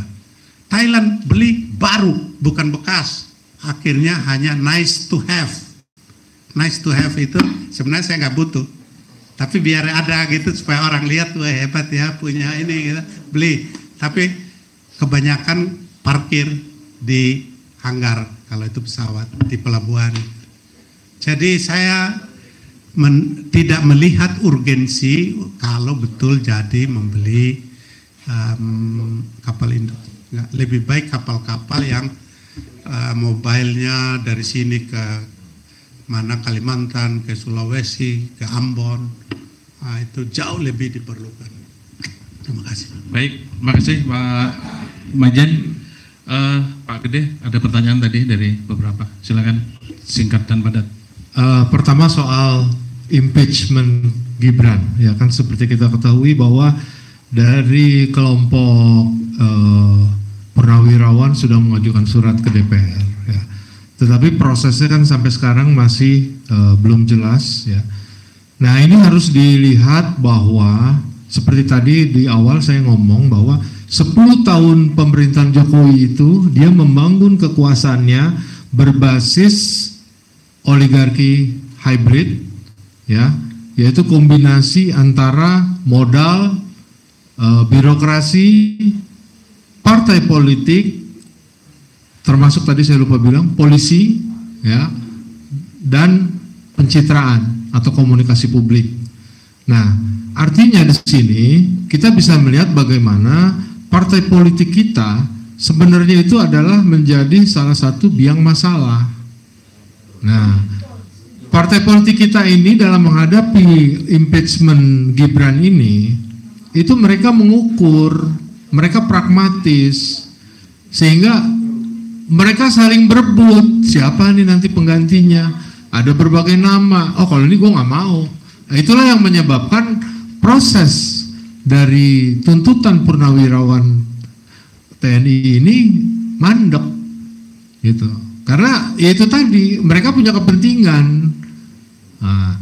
Thailand beli baru, bukan bekas. Akhirnya hanya nice to have. Nice to have itu sebenarnya saya nggak butuh. Tapi biar ada gitu supaya orang lihat, wah hebat ya punya ini gitu. Beli. Tapi kebanyakan parkir di hanggar kalau itu pesawat di pelabuhan. Jadi saya tidak melihat urgensi kalau betul jadi membeli kapal induk. Lebih baik kapal-kapal yang mobilenya dari sini ke mana, Kalimantan, ke Sulawesi, ke Ambon, itu jauh lebih diperlukan. Terima kasih. Baik, terima kasih Pak Majen. Pak Gede, ada pertanyaan tadi dari beberapa. Silakan singkat dan padat. Pertama soal impeachment Gibran, ya kan seperti kita ketahui bahwa dari kelompok purnawirawan sudah mengajukan surat ke DPR, ya. Tetapi prosesnya kan sampai sekarang masih belum jelas, ya. Nah ini harus dilihat bahwa seperti tadi di awal saya ngomong bahwa 10 tahun pemerintahan Jokowi itu dia membangun kekuasaannya berbasis oligarki hybrid, ya, yaitu kombinasi antara modal, birokrasi, partai politik, termasuk tadi saya lupa bilang polisi, ya, dan pencitraan atau komunikasi publik. Nah, artinya di sini kita bisa melihat bagaimana partai politik kita sebenarnya itu adalah menjadi salah satu biang masalah. Nah, partai politik kita ini dalam menghadapi impeachment Gibran ini, itu mereka mengukur, mereka pragmatis, sehingga mereka saling berebut siapa nih nanti penggantinya. Ada berbagai nama. Oh kalau ini gue nggak mau. Nah, itulah yang menyebabkan proses dari tuntutan purnawirawan TNI ini mandek, gitu. Karena ya itu tadi mereka punya kepentingan. Nah,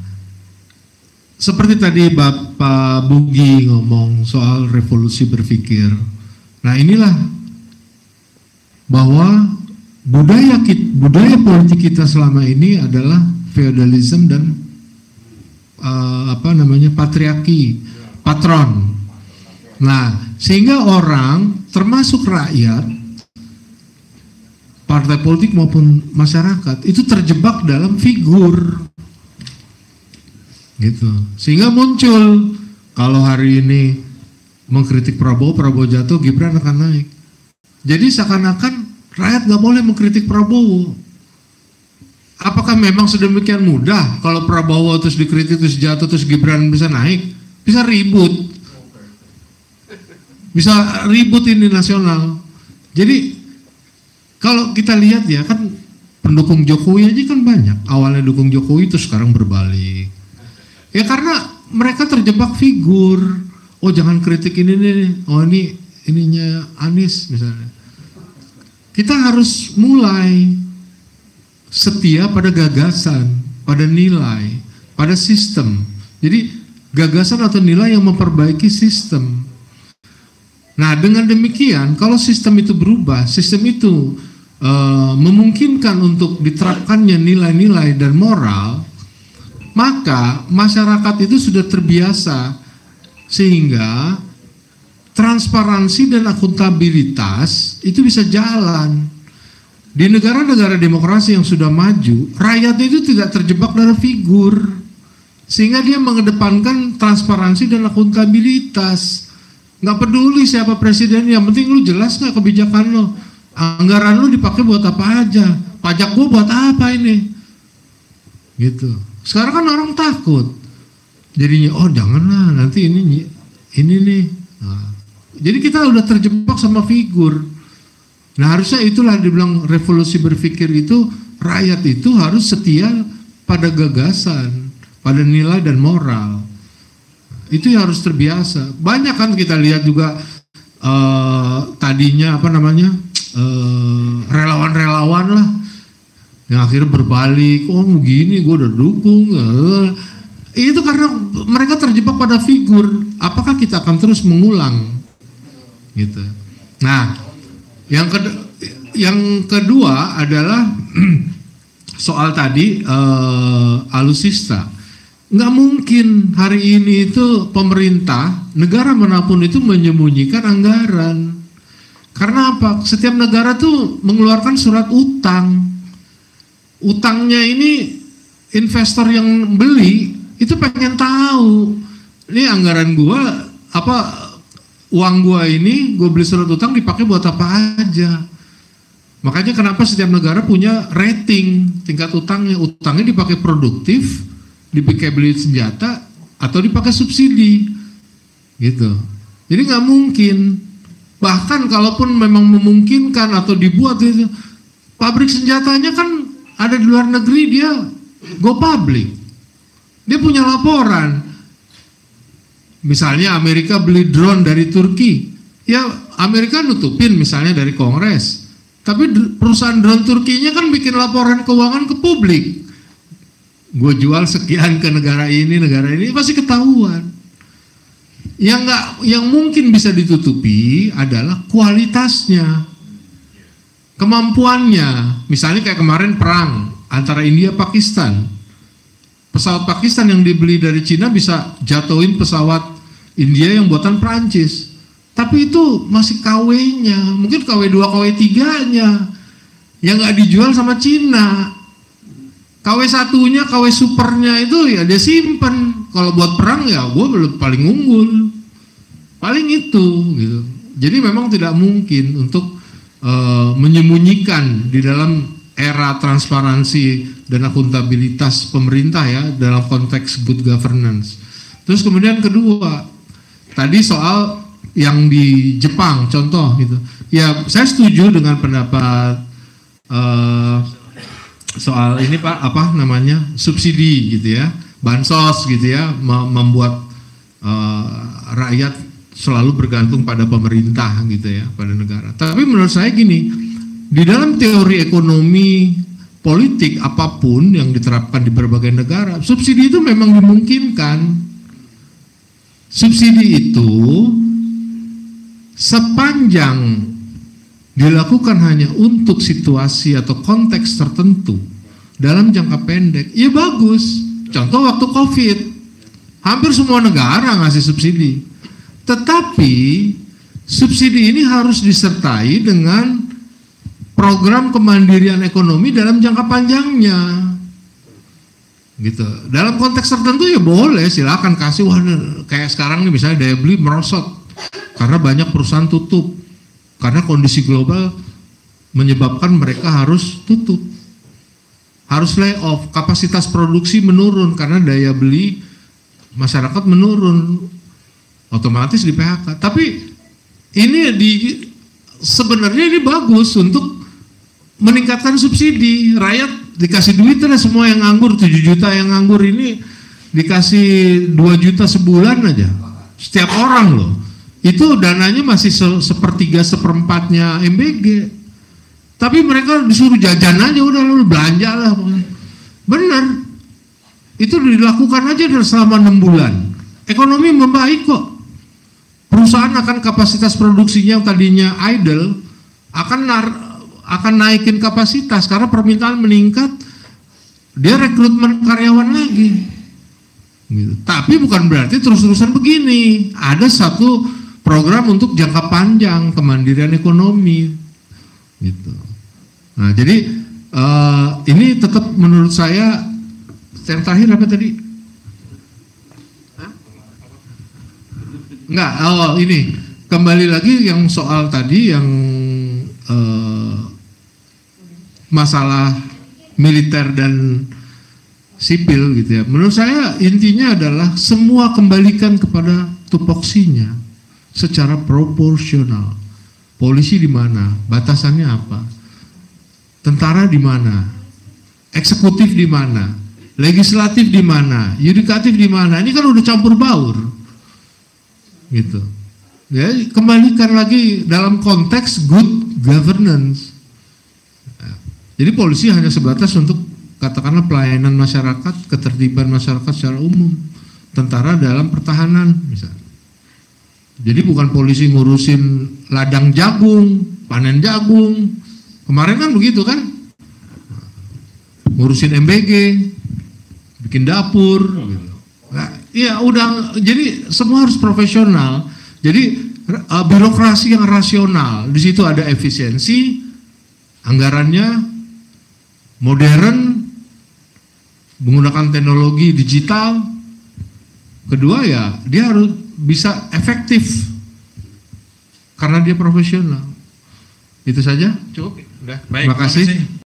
seperti tadi Bapak Bugi ngomong soal revolusi berpikir. Nah inilah bahwa budaya politik kita selama ini adalah feudalism dan patriarki, patron. Nah, sehingga orang termasuk rakyat, partai politik maupun masyarakat itu terjebak dalam figur, gitu. Sehingga muncul kalau hari ini mengkritik Prabowo jatuh, Gibran akan naik. Jadi seakan-akan rakyat nggak boleh mengkritik Prabowo. Apakah memang sedemikian mudah kalau Prabowo terus dikritik terus jatuh terus Gibran bisa naik? Bisa ribut. Bisa ribut ini nasional. Jadi kalau kita lihat ya kan pendukung Jokowi aja kan banyak. Awalnya dukung Jokowi terus sekarang berbalik. Ya karena mereka terjebak figur. Oh jangan kritik ini nih. Oh ininya Anies misalnya. Kita harus mulai setia pada gagasan, pada nilai, pada sistem. Jadi gagasan atau nilai yang memperbaiki sistem. Nah dengan demikian kalau sistem itu berubah, sistem itu memungkinkan untuk diterapkannya nilai-nilai dan moral, maka masyarakat itu sudah terbiasa sehingga transparansi dan akuntabilitas itu bisa jalan. Di negara-negara demokrasi yang sudah maju, rakyat itu tidak terjebak dalam figur, sehingga dia mengedepankan transparansi dan akuntabilitas. Nggak peduli siapa presiden, yang penting lu jelas nggak kebijakan lo, anggaran lu dipakai buat apa aja, pajak gua buat apa ini, gitu. Sekarang kan orang takut, jadinya oh janganlah nanti ini nih. Nah, jadi kita udah terjebak sama figur. Nah harusnya itulah dibilang revolusi berpikir itu, rakyat itu harus setia pada gagasan, pada nilai dan moral. Itu yang harus terbiasa. Banyak kan kita lihat juga tadinya relawan-relawan lah yang akhirnya berbalik, oh begini gue udah dukung. Itu karena mereka terjebak pada figur. Apakah kita akan terus mengulang gitu. Nah yang kedua adalah soal tadi alutsista. Nggak mungkin hari ini itu pemerintah, negara manapun itu menyembunyikan anggaran. Karena apa? Setiap negara tuh mengeluarkan surat utang. Utangnya ini investor yang beli itu pengen tahu, ini anggaran gua uang gua ini gue beli surat utang dipakai buat apa aja. Makanya kenapa setiap negara punya rating tingkat utangnya. Utangnya dipakai produktif, dipakai beli senjata, atau dipakai subsidi, gitu. Jadi nggak mungkin. Bahkan kalaupun memang memungkinkan atau dibuat itu, pabrik senjatanya kan ada di luar negeri, dia go public, dia punya laporan. Misalnya Amerika beli drone dari Turki, ya Amerika nutupin misalnya dari Kongres, tapi perusahaan drone Turkinya kan bikin laporan keuangan ke publik. Gue jual sekian ke negara ini pasti ketahuan. Yang mungkin bisa ditutupi adalah kualitasnya, kemampuannya. Misalnya kayak kemarin perang antara India Pakistan. Pesawat Pakistan yang dibeli dari Cina bisa jatuhin pesawat India yang buatan Prancis. Tapi itu masih KW-nya, mungkin KW2, KW3-nya yang nggak dijual sama Cina. KW1-nya, KW supernya itu ya dia simpen. Kalau buat perang ya gue belum paling unggul. Paling itu gitu. Jadi memang tidak mungkin untuk menyembunyikan di dalam era transparansi dan akuntabilitas pemerintah ya dalam konteks good governance. Terus kemudian kedua, tadi soal yang di Jepang contoh gitu. Ya saya setuju dengan pendapat soal ini Pak, subsidi gitu ya, bansos gitu ya, membuat rakyat selalu bergantung pada pemerintah gitu ya, pada negara. Tapi menurut saya gini, di dalam teori ekonomi politik apapun yang diterapkan di berbagai negara, subsidi itu memang dimungkinkan. Subsidi itu sepanjang dilakukan hanya untuk situasi atau konteks tertentu dalam jangka pendek, ya bagus. Contoh waktu COVID, hampir semua negara ngasih subsidi. Tetapi subsidi ini harus disertai dengan program kemandirian ekonomi dalam jangka panjangnya. Gitu. Dalam konteks tertentu ya boleh, silakan kasih. Wah, kayak sekarang nih misalnya daya beli merosot karena banyak perusahaan tutup. Karena kondisi global menyebabkan mereka harus tutup. Harus lay off, kapasitas produksi menurun karena daya beli masyarakat menurun. Otomatis di PHK. Tapi ini sebenarnya ini bagus untuk meningkatkan subsidi. Rakyat dikasih duit lah, semua yang nganggur 7 juta yang nganggur ini dikasih 2 juta sebulan aja. Setiap orang loh. Itu dananya masih sepertiga seperempatnya MBG. Tapi mereka disuruh jajan aja, udah lu belanja lah. Benar. Itu dilakukan aja selama 6 bulan. Ekonomi membaik kok. Perusahaan akan kapasitas produksinya yang tadinya idle akan naikin kapasitas karena permintaan meningkat. Dia rekrutmen karyawan lagi. Gitu. Tapi bukan berarti terus-terusan begini. Ada satu program untuk jangka panjang kemandirian ekonomi, gitu. Nah, jadi ini tetap menurut saya yang terakhir apa tadi? Enggak, ini kembali lagi yang soal tadi yang masalah militer dan sipil gitu ya. Menurut saya intinya adalah semua kembalikan kepada tupoksinya. Secara proporsional. Polisi di mana? Batasannya apa? Tentara di mana? Eksekutif di mana? Legislatif di mana? Yudikatif di mana? Ini kan udah campur baur. Gitu. Ya, kembalikan lagi dalam konteks good governance. Jadi polisi hanya sebatas untuk katakanlah pelayanan masyarakat, ketertiban masyarakat secara umum. Tentara dalam pertahanan misalnya. Jadi bukan polisi ngurusin ladang jagung, panen jagung. Kemarin kan begitu kan? Ngurusin MBG, bikin dapur. Gitu. Nah, ya udah, jadi semua harus profesional. Jadi birokrasi yang rasional. Di situ ada efisiensi, anggarannya modern, menggunakan teknologi digital. Kedua ya, dia harus bisa efektif karena dia profesional. Itu saja, cukup. Udah. Baik, terima kasih.